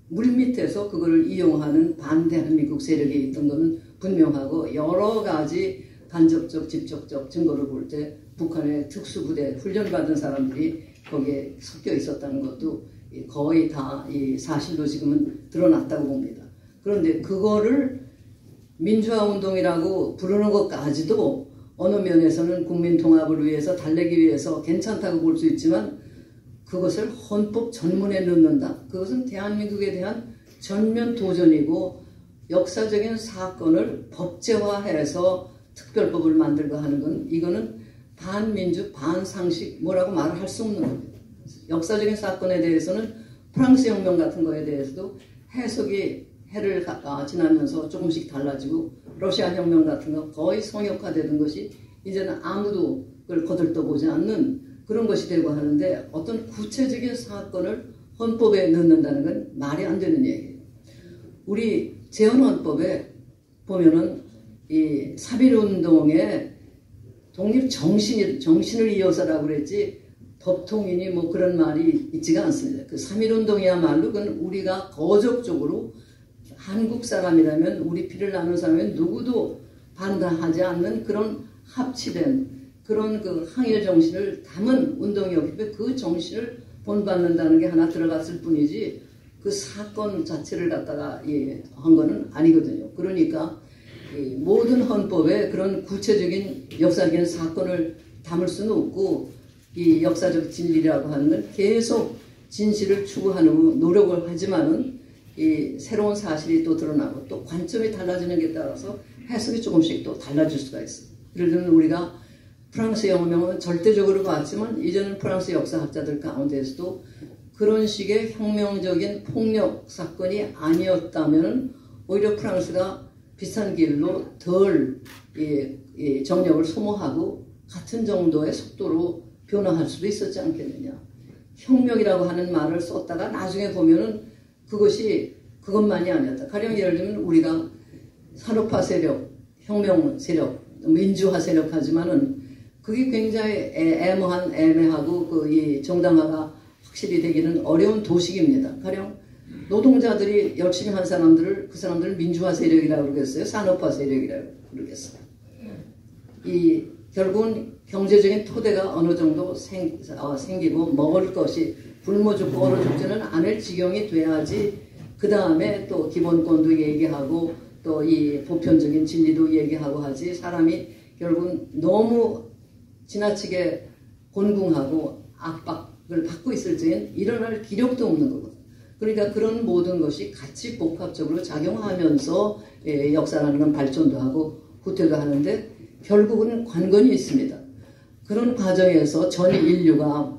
물밑에서 그거를 이용하는 반대한민국 세력이 있던 것은 분명하고 여러 가지 간접적, 직접적 증거를 볼 때 북한의 특수부대 훈련받은 사람들이 거기에 섞여 있었다는 것도 거의 다 이 사실로 지금은 드러났다고 봅니다. 그런데 그거를 민주화운동이라고 부르는 것까지도 어느 면에서는 국민통합을 위해서 달래기 위해서 괜찮다고 볼 수 있지만 그것을 헌법 전문에 넣는다. 그것은 대한민국에 대한 전면 도전이고 역사적인 사건을 법제화해서 특별법을 만들고 하는 건 이거는 반민주, 반상식 뭐라고 말을 할 수 없는 겁니다. 역사적인 사건에 대해서는 프랑스 혁명 같은 거에 대해서도 해석이 해를 지나면서 조금씩 달라지고 러시아 혁명 같은 거 거의 성역화되는 것이 이제는 아무도 그걸 거들떠보지 않는 그런 것이 되고 하는데 어떤 구체적인 사건을 헌법에 넣는다는 건 말이 안 되는 얘기예요. 우리 재헌헌법에 보면은 이 3.1운동의 독립 정신을 이어서라고 그랬지 법통이니 뭐 그런 말이 있지가 않습니다. 그 3.1운동이야말로 그건 우리가 거적적으로 한국 사람이라면 우리 피를 나눈 사람은 누구도 반대하지 않는 그런 합치된 그런 그 항일 정신을 담은 운동이었기 때문에 그 정신을 본받는다는 게 하나 들어갔을 뿐이지 그 사건 자체를 갖다가 한 거는 아니거든요. 그러니까 모든 헌법에 그런 구체적인 역사적인 사건을 담을 수는 없고 이 역사적 진리라고 하는 건 계속 진실을 추구하는 노력을 하지만은 이 새로운 사실이 또 드러나고 또 관점이 달라지는 게 따라서 해석이 조금씩 또 달라질 수가 있어요. 예를 들면 우리가 프랑스 혁명은 절대적으로 봤지만 이제는 프랑스 역사학자들 가운데서도 그런 식의 혁명적인 폭력 사건이 아니었다면 오히려 프랑스가 비슷한 길로 덜 정력을 소모하고 같은 정도의 속도로 변화할 수도 있었지 않겠느냐. 혁명이라고 하는 말을 썼다가 나중에 보면은 그것이 그것만이 아니었다. 가령 예를 들면 우리가 산업화 세력, 혁명 세력, 민주화 세력 하지만은 그게 굉장히 애매하고 그 이 정당화가 확실히 되기는 어려운 도식입니다. 가령 노동자들이 열심히 한 사람들을 그 사람들을 민주화 세력이라고 그러겠어요? 산업화 세력이라고 그러겠어요? 이 결국은 경제적인 토대가 어느 정도 생기고 먹을 것이 굶어 죽고 얼어 죽지는 않을 지경이 돼야지 그 다음에 또 기본권도 얘기하고 또 이 보편적인 진리도 얘기하고 하지 사람이 결국은 너무 지나치게 곤궁하고 압박을 받고 있을 적엔 일어날 기력도 없는 거거든요. 그러니까 그런 모든 것이 같이 복합적으로 작용하면서 역사라는 건 발전도 하고 후퇴도 하는데 결국은 관건이 있습니다. 그런 과정에서 전 인류가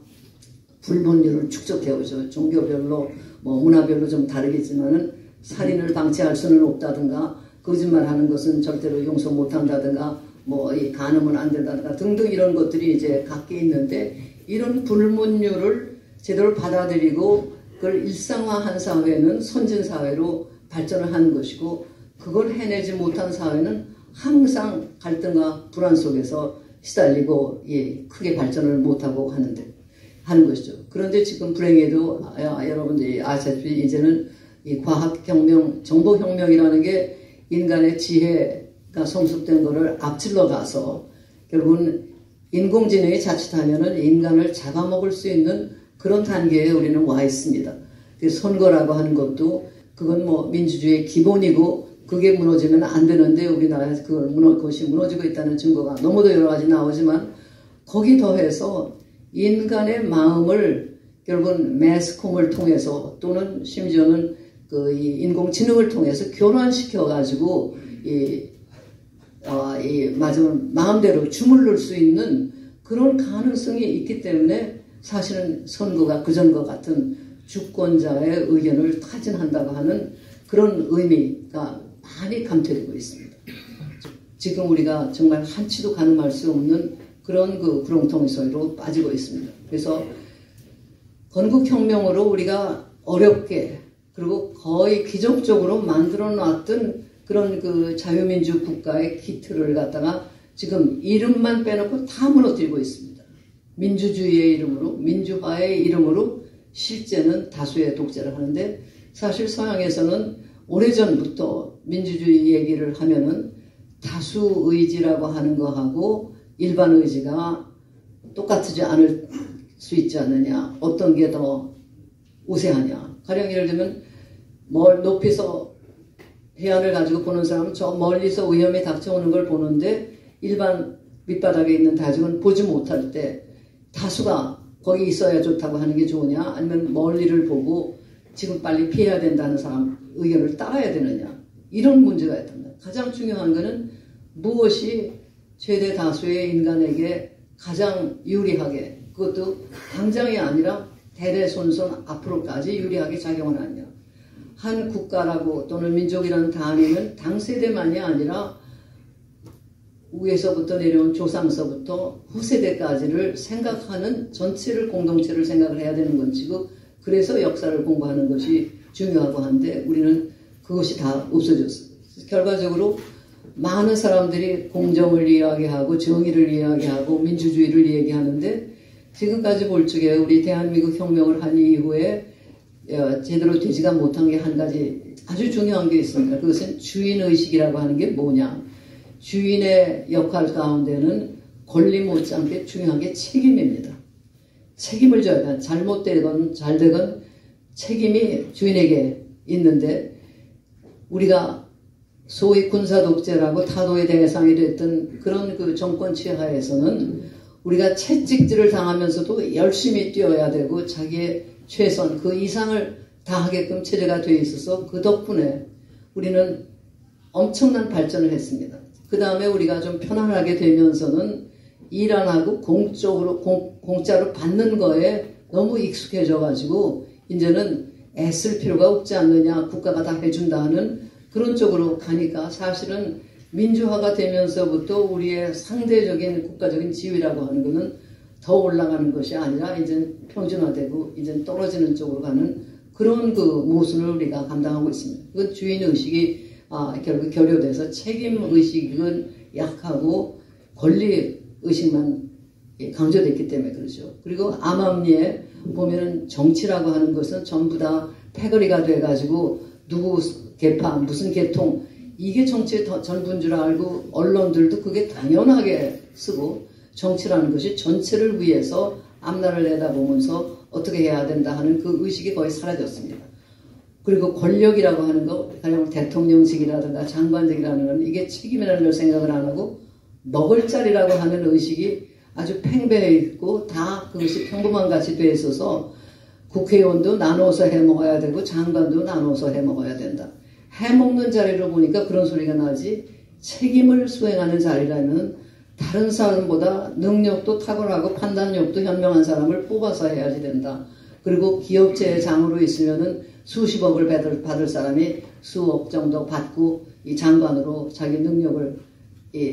불문율을 축적해오죠. 종교별로 뭐 문화별로 좀 다르겠지만은 살인을 방치할 수는 없다든가 거짓말하는 것은 절대로 용서 못한다든가 뭐 이 간음은 안 된다든가 등등 이런 것들이 이제 각기 있는데 이런 불문율을 제대로 받아들이고 그걸 일상화한 사회는 선진 사회로 발전을 하는 것이고 그걸 해내지 못한 사회는 항상 갈등과 불안 속에서 시달리고 크게 발전을 못하고 하는 것이죠. 그런데 지금 불행히도 여러분들이 아시다시피 이제는 이 과학혁명, 정보혁명이라는 게 인간의 지혜가 성숙된 것을 앞질러 가서 결국은 인공지능이 자칫하면은 인간을 잡아먹을 수 있는 그런 단계에 우리는 와 있습니다. 선거라고 하는 것도 그건 뭐 민주주의의 기본이고 그게 무너지면 안 되는데 우리나라에서 그것이 무너지고 있다는 증거가 너무도 여러 가지 나오지만 거기 더해서 인간의 마음을 결국은 매스컴을 통해서 또는 심지어는 이 인공지능을 통해서 교란시켜가지고 마음대로 주물를 수 있는 그런 가능성이 있기 때문에 사실은 선거가 그전과 같은 주권자의 의견을 타진한다고 하는 그런 의미가 많이 감퇴되고 있습니다. 지금 우리가 정말 한치도 가늠할 수 없는 그런 구렁텅이로 빠지고 있습니다. 그래서 건국혁명으로 우리가 어렵게 그리고 거의 기적적으로 만들어 놨던 그런 자유민주 국가의 기틀을 갖다가 지금 이름만 빼놓고 다 무너뜨리고 있습니다. 민주주의의 이름으로, 민주화의 이름으로 실제는 다수의 독재를 하는데 사실 서양에서는 오래전부터 민주주의 얘기를 하면은 다수 의지라고 하는 거하고 일반 의지가 똑같지 않을 수 있지 않느냐, 어떤 게 더 우세하냐. 가령 예를 들면 높이서 해안을 가지고 보는 사람은 저 멀리서 위험이 닥쳐오는 걸 보는데 일반 밑바닥에 있는 다중은 보지 못할 때 다수가 거기 있어야 좋다고 하는 게 좋으냐, 아니면 멀리를 보고 지금 빨리 피해야 된다는 사람 의견을 따라야 되느냐, 이런 문제가 있답니다. 가장 중요한 것은 무엇이 최대 다수의 인간에게 가장 유리하게, 그것도 당장이 아니라 대대손손 앞으로까지 유리하게 작용을 하느냐. 한 국가라고 또는 민족이라는 단위는 당세대만이 아니라 위에서부터 내려온 조상서부터 후세대까지를 생각하는 전체를, 공동체를 생각을 해야 되는 건지고, 그래서 역사를 공부하는 것이 중요하고 한데 우리는 그것이 다 없어졌어요. 결과적으로 많은 사람들이 공정을 이야기하고 정의를 이야기하고 민주주의를 이야기하는데 지금까지 볼 적에 우리 대한민국 혁명을 한 이후에 제대로 되지가 못한 게 한 가지 아주 중요한 게 있습니다. 그것은 주인의식이라고 하는 게 뭐냐. 주인의 역할 가운데는 권리 못지않게 중요한 게 책임입니다. 책임을 져야 돼. 잘못되건 잘되건 책임이 주인에게 있는데, 우리가 소위 군사독재라고 타도의 대상이 됐던 그런 정권 치하에서는 우리가 채찍질을 당하면서도 열심히 뛰어야 되고 자기의 최선 그 이상을 다하게끔 체제가 되어 있어서 그 덕분에 우리는 엄청난 발전을 했습니다. 그 다음에 우리가 좀 편안하게 되면서는 일 안 하고 공짜로 받는 거에 너무 익숙해져 가지고 이제는 애쓸 필요가 없지 않느냐, 국가가 다 해준다 하는 그런 쪽으로 가니까 사실은 민주화가 되면서부터 우리의 상대적인 국가적인 지위라고 하는 것은 더 올라가는 것이 아니라 이제 평준화되고 이제 떨어지는 쪽으로 가는 그런 모순을 우리가 감당하고 있습니다. 그 주인의식이 결국 결여돼서 책임의식은 약하고 권리의식만 강조됐기 때문에 그렇죠. 그리고 암암리에 보면은 정치라고 하는 것은 전부 다 패거리가 돼가지고 누구 계파 무슨 계통 이게 정치의 전부인 줄 알고 언론들도 그게 당연하게 쓰고, 정치라는 것이 전체를 위해서 앞날을 내다보면서 어떻게 해야 된다 하는 그 의식이 거의 사라졌습니다. 그리고 권력이라고 하는 거, 가령 대통령직이라든가 장관직이라는 건 이게 책임이라는 걸 생각을 안 하고 먹을 자리라고 하는 의식이 아주 팽배해 있고 다 그것이 평범한 같이 돼 있어서 국회의원도 나눠서 해먹어야 되고 장관도 나눠서 해먹어야 된다. 해먹는 자리로 보니까 그런 소리가 나지, 책임을 수행하는 자리라면 다른 사람보다 능력도 탁월하고 판단력도 현명한 사람을 뽑아서 해야지 된다. 그리고 기업체의 장으로 있으면은 수십억을 받을 사람이 수억 정도 받고 이 장관으로 자기 능력을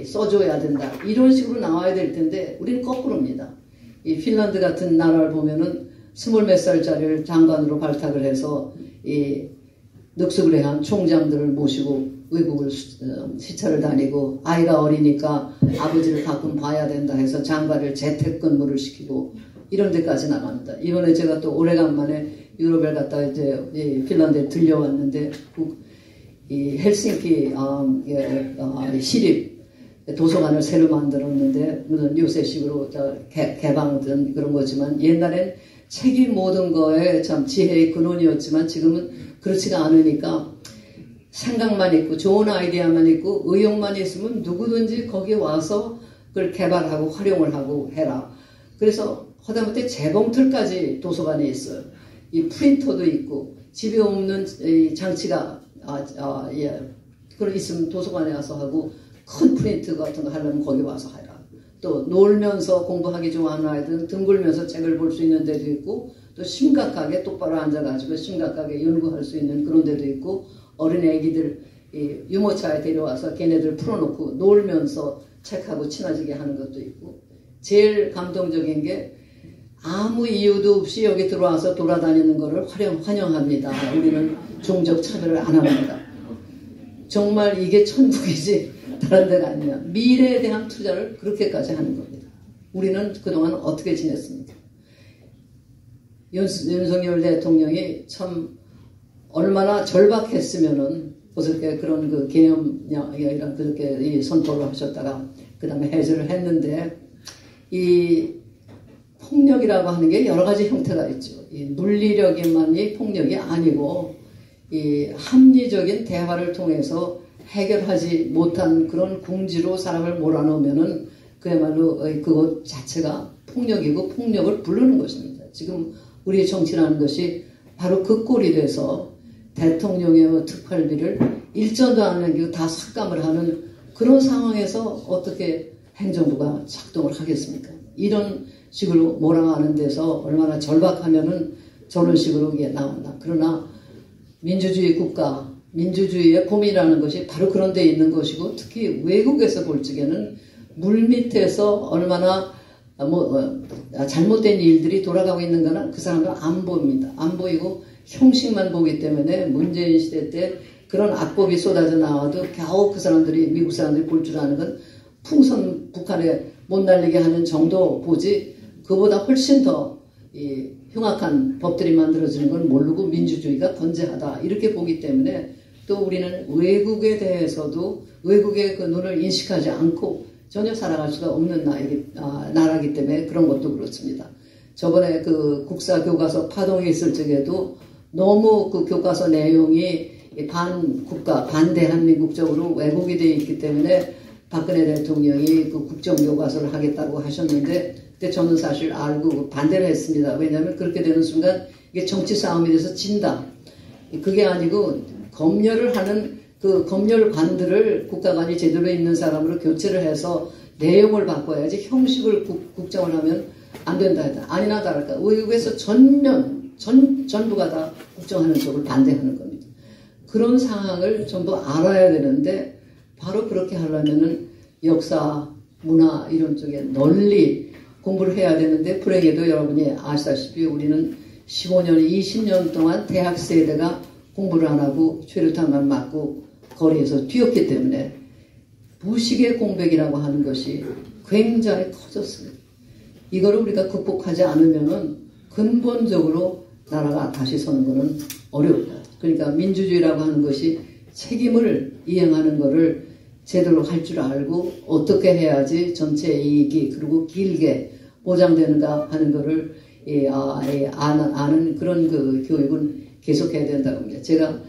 써줘야 된다. 이런 식으로 나와야 될 텐데 우리는 거꾸로입니다. 이 핀란드 같은 나라를 보면은 20몇 살짜리를 장관으로 발탁을 해서 이 늑숙을 한 총장들을 모시고 외국을 시차를 다니고, 아이가 어리니까 아버지를 가끔 봐야 된다 해서 장가를 재택근무를 시키고 이런 데까지 나갑니다. 이번에 제가 또 오래간만에 유럽을 갔다 이제 핀란드에 들려왔는데 이 헬싱키 시립 도서관을 새로 만들었는데 무슨 요새식으로 개방된 그런 거지만 옛날엔 책이 모든 거에 참 지혜의 근원이었지만 지금은 그렇지가 않으니까 생각만 있고 좋은 아이디어만 있고 의욕만 있으면 누구든지 거기 와서 그걸 개발하고 활용을 하고 해라. 그래서 하다못해 재봉틀까지 도서관에 있어요. 이 프린터도 있고 집에 없는 이 장치가 그런 있으면 도서관에 와서 하고 큰 프린트 같은 거 하려면 거기 와서 해라. 또 놀면서 공부하기 좋아하는 아이들은 뒹굴면서 책을 볼 수 있는 데도 있고 또 심각하게 똑바로 앉아가지고 심각하게 연구할 수 있는 그런 데도 있고 어린 애기들 유모차에 데려와서 걔네들 풀어놓고 놀면서 책하고 친해지게 하는 것도 있고 제일 감동적인 게 아무 이유도 없이 여기 들어와서 돌아다니는 것을 환영합니다. 우리는 종족 차별을 안 합니다. 정말 이게 천국이지 다른 데가 아니냐. 미래에 대한 투자를 그렇게까지 하는 겁니다. 우리는 그동안 어떻게 지냈습니까? 윤석열 대통령이 참 얼마나 절박했으면은 어저께 그런 그 개념이랑 그렇게 이 선포를 하셨다가 그 다음에 해제를 했는데 이 폭력이라고 하는 게 여러 가지 형태가 있죠. 이 물리력만이 폭력이 아니고 이 합리적인 대화를 통해서 해결하지 못한 그런 궁지로 사람을 몰아넣으면은 그야말로 그것 자체가 폭력이고 폭력을 부르는 것입니다. 지금 우리의 정치라는 것이 바로 그 꼴이 돼서 대통령의 특활비를 일전도 안 남기고 다 삭감을 하는 그런 상황에서 어떻게 행정부가 작동을 하겠습니까? 이런 식으로 몰아가는 데서 얼마나 절박하면은 저런 식으로 이게 나온다. 그러나 민주주의 국가, 민주주의의 봄이라는 것이 바로 그런 데 있는 것이고 특히 외국에서 볼 적에는 물밑에서 얼마나 잘못된 일들이 돌아가고 있는 거는 그 사람들은 안 보입니다. 안 보이고 형식만 보기 때문에 문재인 시대 때 그런 악법이 쏟아져 나와도 겨우 그 사람들이 미국 사람들이 볼 줄 아는 건 풍선 북한에 못 날리게 하는 정도 보지 그보다 훨씬 더 흉악한 법들이 만들어지는 건 모르고 민주주의가 건재하다 이렇게 보기 때문에 또 우리는 외국에 대해서도 외국의 그 눈을 인식하지 않고 전혀 살아갈 수가 없는 나라이기 때문에 그런 것도 그렇습니다. 저번에 그 국사교과서 파동이 있을 적에도 너무 그 교과서 내용이 반국가, 반대한민국적으로 왜곡이 되어 있기 때문에 박근혜 대통령이 그 국정교과서를 하겠다고 하셨는데 그때 저는 사실 알고 반대를 했습니다. 왜냐하면 그렇게 되는 순간 이게 정치 싸움이 돼서 진다. 그게 아니고 검열을 하는 그 검열관들을 국가관이 제대로 있는 사람으로 교체를 해서 내용을 바꿔야지 형식을 국정을 하면 안 된다 했다. 아니나 다를까 외국에서 전부가 다 국정하는 쪽을 반대하는 겁니다. 그런 상황을 전부 알아야 되는데 바로 그렇게 하려면은 역사, 문화 이런 쪽에 널리 공부를 해야 되는데 불행히도 여러분이 아시다시피 우리는 15년, 20년 동안 대학 세대가 공부를 안 하고 최루탄만 맞고 거리에서 뛰었기 때문에 무식의 공백이라고 하는 것이 굉장히 커졌습니다. 이거를 우리가 극복하지 않으면은 근본적으로 나라가 다시 서는 것은 어렵다. 그러니까 민주주의라고 하는 것이 책임을 이행하는 것을 제대로 할 줄 알고 어떻게 해야지 전체 이익이 그리고 길게 보장되는가 하는 것을 아는 그런 그 교육은 계속해야 된다고 합니다. 제가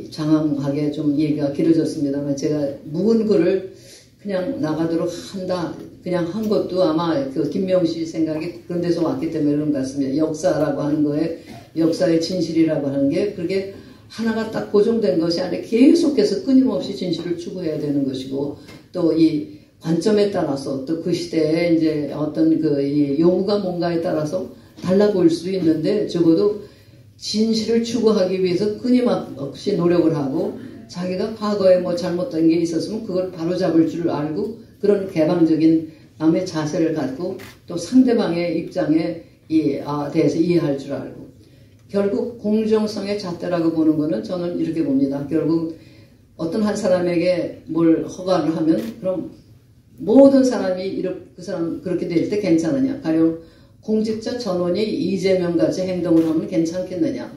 장황하게 좀 얘기가 길어졌습니다만 제가 묵은 글을 그냥 나가도록 한다. 그냥 한 것도 아마 그 김명시 생각이 그런 데서 왔기 때문에 그런 것 같습니다. 역사라고 하는 거에 역사의 진실이라고 하는 게 그렇게 하나가 딱 고정된 것이 아니라 계속해서 끊임없이 진실을 추구해야 되는 것이고 또 이 관점에 따라서 또 그 시대에 이제 어떤 그 이 요구가 뭔가에 따라서 달라 보일 수도 있는데 적어도 진실을 추구하기 위해서 끊임없이 노력을 하고 자기가 과거에 뭐 잘못된 게 있었으면 그걸 바로잡을 줄 알고 그런 개방적인 마음의 자세를 갖고 또 상대방의 입장에 대해서 이해할 줄 알고 결국 공정성의 잣대라고 보는 거는 저는 이렇게 봅니다. 결국 어떤 한 사람에게 뭘 허가를 하면 그럼 모든 사람이 그 사람 그렇게 될 때 괜찮으냐. 가령 공직자 전원이 이재명 같이 행동을 하면 괜찮겠느냐.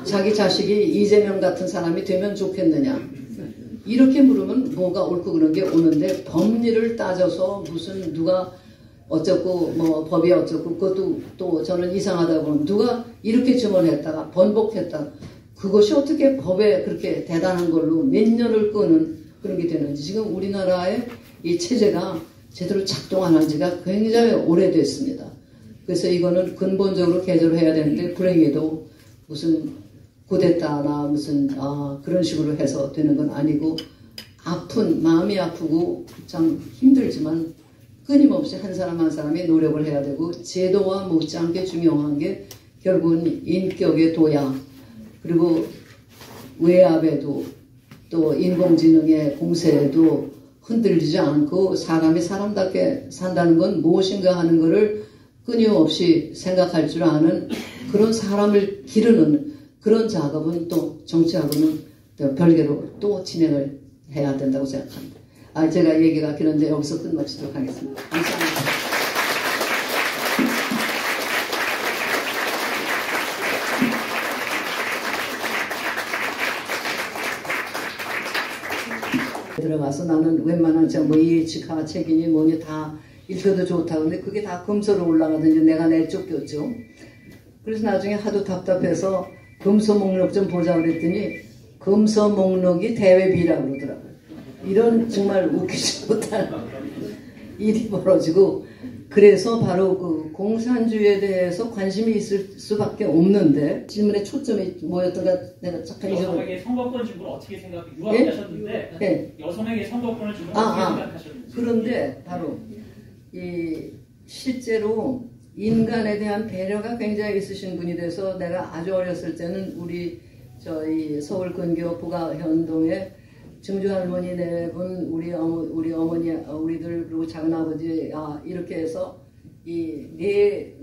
자기 자식이 이재명 같은 사람이 되면 좋겠느냐. 이렇게 물으면 뭐가 옳고 그런 게 오는데 법리를 따져서 무슨 누가 어쩌고 뭐 법이 어쩌고 그것도 또 저는 이상하다고 보면 누가 이렇게 증언했다가 번복했다. 그것이 어떻게 법에 그렇게 대단한 걸로 몇 년을 끄는 그런 게 되는지 지금 우리나라의 이 체제가 제대로 작동 안 한 지가 굉장히 오래됐습니다. 그래서 이거는 근본적으로 개조를 해야 되는데 불행히도 무슨 쿠데타나 무슨 그런 식으로 해서 되는 건 아니고 마음이 아프고 참 힘들지만 끊임없이 한 사람 한 사람이 노력을 해야 되고 제도와 못지않게 중요한 게 결국은 인격의 도야 그리고 외압에도 또 인공지능의 공세에도 흔들리지 않고 사람이 사람답게 산다는 건 무엇인가 하는 것을 끊임없이 생각할 줄 아는 그런 사람을 기르는 그런 작업은 또 정치하고는 또 별개로 또 진행을 해야 된다고 생각합니다. 제가 얘기가 길었는데 여기서 끝마치도록 하겠습니다. 감사합니다. 들어가서 나는 웬만한 뭐 예측하 책이니 뭐니 다 읽어도 좋다고 근데 그게 다 검서로 올라가든지 내가 내쫓겼죠. 그래서 나중에 하도 답답해서 검서 목록 좀 보자 그랬더니 검서 목록이 대외비라고 그러더라고요. 이런 정말 웃기지 못한 일이 벌어지고 그래서 바로 그 공산주의에 대해서 관심이 있을 수밖에 없는데 질문의 초점이 뭐였던가 내가 잠깐 여성에게 선거권 준 걸 어떻게 생각해요? 유학하셨는데 네? 여성에게 선거권을 준 걸 어떻게 생각하셨는지 그런데 바로 실제로 인간에 대한 배려가 굉장히 있으신 분이 돼서 내가 아주 어렸을 때는 저희 서울 근교 부가현동에 증조 할머니 네 분, 우리 어머니, 우리들 그리고 작은 아버지 이렇게 해서 네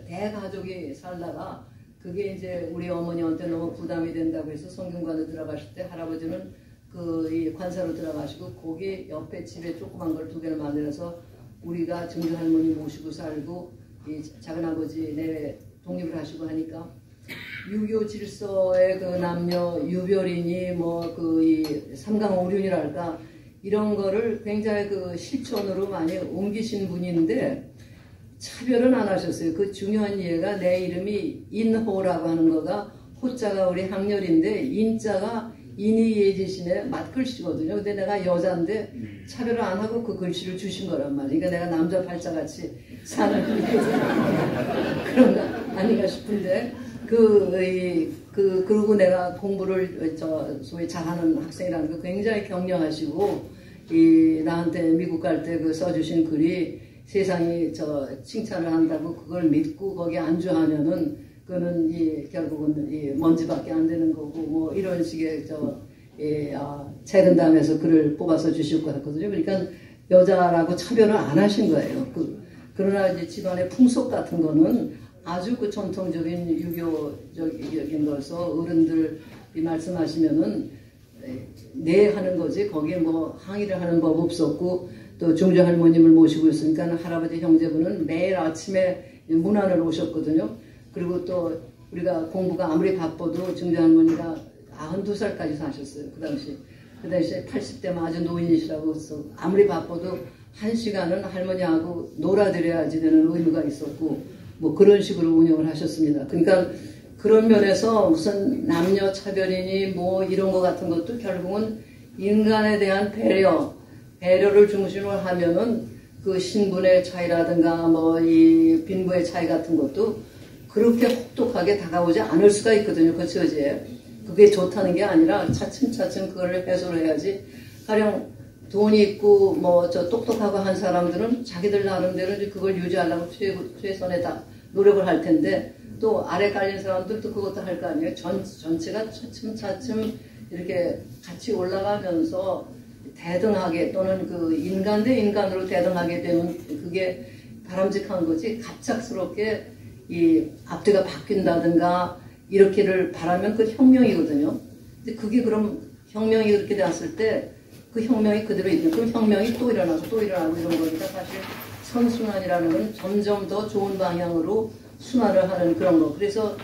대가족이 살다가 그게 이제 우리 어머니한테 너무 부담이 된다고 해서 성균관에 들어가실 때 할아버지는 이 관사로 들어가시고 거기 옆에 집에 조그만 걸 2개를 만들어서 우리가 증조 할머니 모시고 살고 이 작은 아버지 내외 독립을 하시고 하니까 유교 질서의 그 남녀 유별이니 이 삼강오륜이랄까 이런 거를 굉장히 그 실천으로 많이 옮기신 분인데 차별은 안 하셨어요. 그 중요한 이해가 내 이름이 인호라고 하는 거가 호자가 우리 항렬인데 인자가 인이예지신의 맞글씨거든요. 근데 내가 여자인데 차별을 안 하고 그 글씨를 주신 거란 말이에요. 그러니까 내가 남자 팔자같이 사는 그런 거 아닌가 싶은데 그리고 내가 공부를 소위 잘하는 학생이라는 거 굉장히 격려하시고 나한테 미국 갈 때 그 써주신 글이 세상이 칭찬을 한다고 그걸 믿고 거기에 안주하면은 그거는 결국은 먼지밖에 안 되는 거고 뭐 이런 식의 책은담에서 글을 뽑아서 주실 것 같거든요. 그러니까 여자라고 차별을 안 하신 거예요. 그러나 이제 집안의 풍속 같은 거는 아주 그 전통적인 유교적인 거서 어른들이 말씀하시면은 네 하는 거지 거기에 뭐 항의를 하는 법 없었고 또 증조 할머님을 모시고 있으니까 할아버지 형제분은 매일 아침에 문안을 오셨거든요. 그리고 또 우리가 공부가 아무리 바빠도 증조 할머니가 92살까지 사셨어요. 그 당시에 80대면 아주 노인이시라고 해서 아무리 바빠도 1시간은 할머니하고 놀아드려야지 되는 의무가 있었고 뭐 그런 식으로 운영을 하셨습니다. 그러니까 그런 면에서 무슨 남녀 차별이니 뭐 이런 거 같은 것도 결국은 인간에 대한 배려를 중심으로 하면은 그 신분의 차이라든가 뭐 이 빈부의 차이 같은 것도 그렇게 혹독하게 다가오지 않을 수가 있거든요. 그 처지에. 그게 좋다는 게 아니라 차츰차츰 그걸 해소를 해야지. 가령 돈이 있고 뭐 똑똑하고 한 사람들은 자기들 나름대로 그걸 유지하려고 최선의 다 노력을 할 텐데 또 아래 깔린 사람들도 그것도 할 거 아니에요. 전체가 차츰차츰 이렇게 같이 올라가면서 대등하게 또는 그 인간 대 인간으로 대등하게 되면 그게 바람직한 거지 갑작스럽게 이 앞뒤가 바뀐다든가 이렇게를 바라면 그 혁명이거든요. 근데 그게 그럼 혁명이 그렇게 되었을 때 그 혁명이 그대로 있는 그럼 혁명이 또 일어나고 또 일어나고 이런 거니까 사실 선순환이라는 건 점점 더 좋은 방향으로 순환을 하는 그런 거. 그래서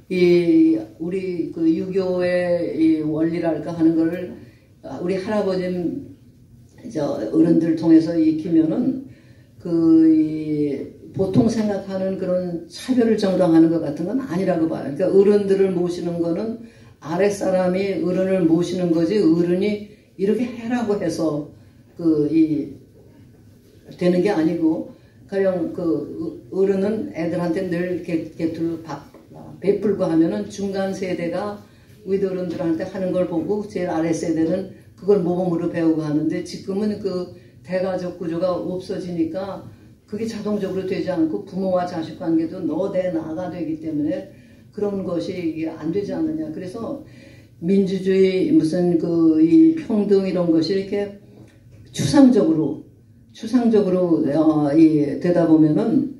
우리 그 유교의 이 원리랄까 하는 거를 우리 할아버지 어른들 통해서 익히면은 보통 생각하는 그런 차별을 정당하는 것 같은 건 아니라고 봐요. 그러니까 어른들을 모시는 거는 아랫사람이 어른을 모시는 거지 어른이 이렇게 해라고 해서 되는 게 아니고 가령 그 어른은 애들한테 늘 객투를 베풀고 하면은 중간 세대가 윗 어른들한테 하는 걸 보고 제일 아래 세대는 그걸 모범으로 배우고 하는데 지금은 그 대가족 구조가 없어지니까 그게 자동적으로 되지 않고 부모와 자식 관계도 너 내 나가 되기 때문에 그런 것이 이게 안 되지 않느냐. 그래서 민주주의 무슨 그 이 평등 이런 것이 이렇게 추상적으로 되다 보면은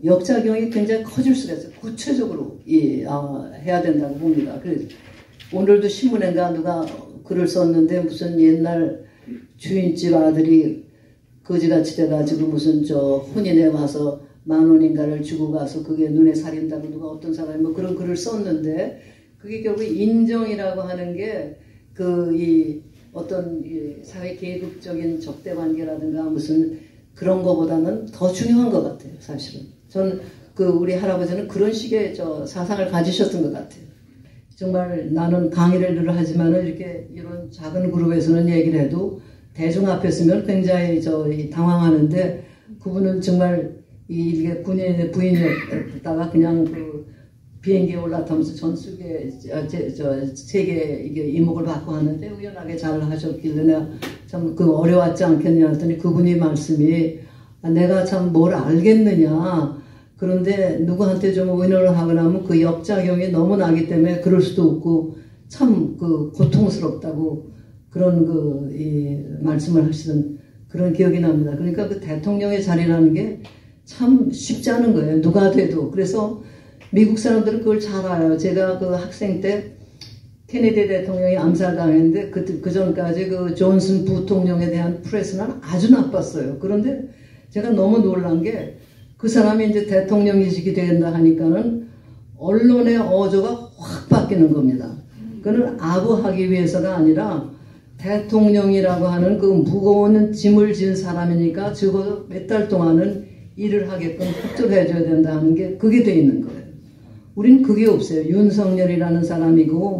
역작용이 굉장히 커질 수가 있어요. 구체적으로 해야 된다고 봅니다. 그래서 오늘도 신문에가 누가 글을 썼는데 무슨 옛날 주인집 아들이 거지같이 돼가지고 무슨 저 혼인에 와서 10,000원인가를 주고 가서 그게 눈에 살인다고 누가 어떤 사람이 뭐 그런 글을 썼는데 그게 결국 인정이라고 하는 게 그 이 어떤 이 사회 계급적인 적대 관계라든가 무슨 그런 거보다는 더 중요한 것 같아요. 사실은 전 그 우리 할아버지는 그런 식의 저 사상을 가지셨던 것 같아요. 정말 나는 강의를 늘 하지만은 이렇게 이런 작은 그룹에서는 얘기를 해도 대중 앞에 서면 굉장히 당황하는데 그분은 정말 이게 군인의 부인이었다가 그냥 그 비행기에 올라타면서 전수계 세계 이게 이목을 받고 하는데 우연하게 잘 하셨길래 내가 참 그 어려웠지 않겠냐 했더니 그분이 말씀이 내가 참 뭘 알겠느냐. 그런데 누구한테 좀 의논을 하고 나면 그 역작용이 너무 나기 때문에 그럴 수도 없고 참 그 고통스럽다고 그런 이 말씀을 하시던 그런 기억이 납니다. 그러니까 그 대통령의 자리라는 게 참 쉽지 않은 거예요. 누가 돼도. 그래서 미국 사람들은 그걸 잘 알아요. 제가 그 학생 때 케네디 대통령이 암살당했는데 그 전까지 그 존슨 부통령에 대한 프레스는 아주 나빴어요. 그런데 제가 너무 놀란 게 그 사람이 이제 대통령이시게 된다 하니까는 언론의 어조가 확 바뀌는 겁니다. 그는 아부하기 위해서가 아니라 대통령이라고 하는 그 무거운 짐을 진 사람이니까 적어도 몇 달 동안은 일을 하게끔 협조해줘야 된다 하는 게 그게 돼 있는 거예요. 우린 그게 없어요. 윤석열이라는 사람이고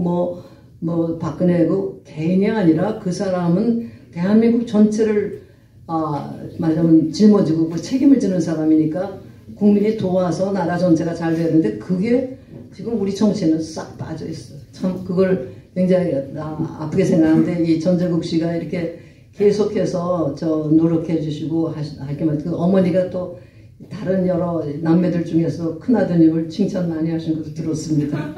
뭐 박근혜고 개인이 아니라 그 사람은 대한민국 전체를 말하자면 짊어지고 그 책임을 지는 사람이니까 국민이 도와서 나라 전체가 잘 돼야 되는데 그게 지금 우리 정치에는 싹 빠져 있어요. 참 그걸 굉장히 아프게 생각하는데 이 전재국 씨가 이렇게 계속해서 노력해 주시고 할게만 그 어머니가 또 다른 여러 남매들 중에서 큰아드님을 칭찬 많이 하신 것도 들었습니다.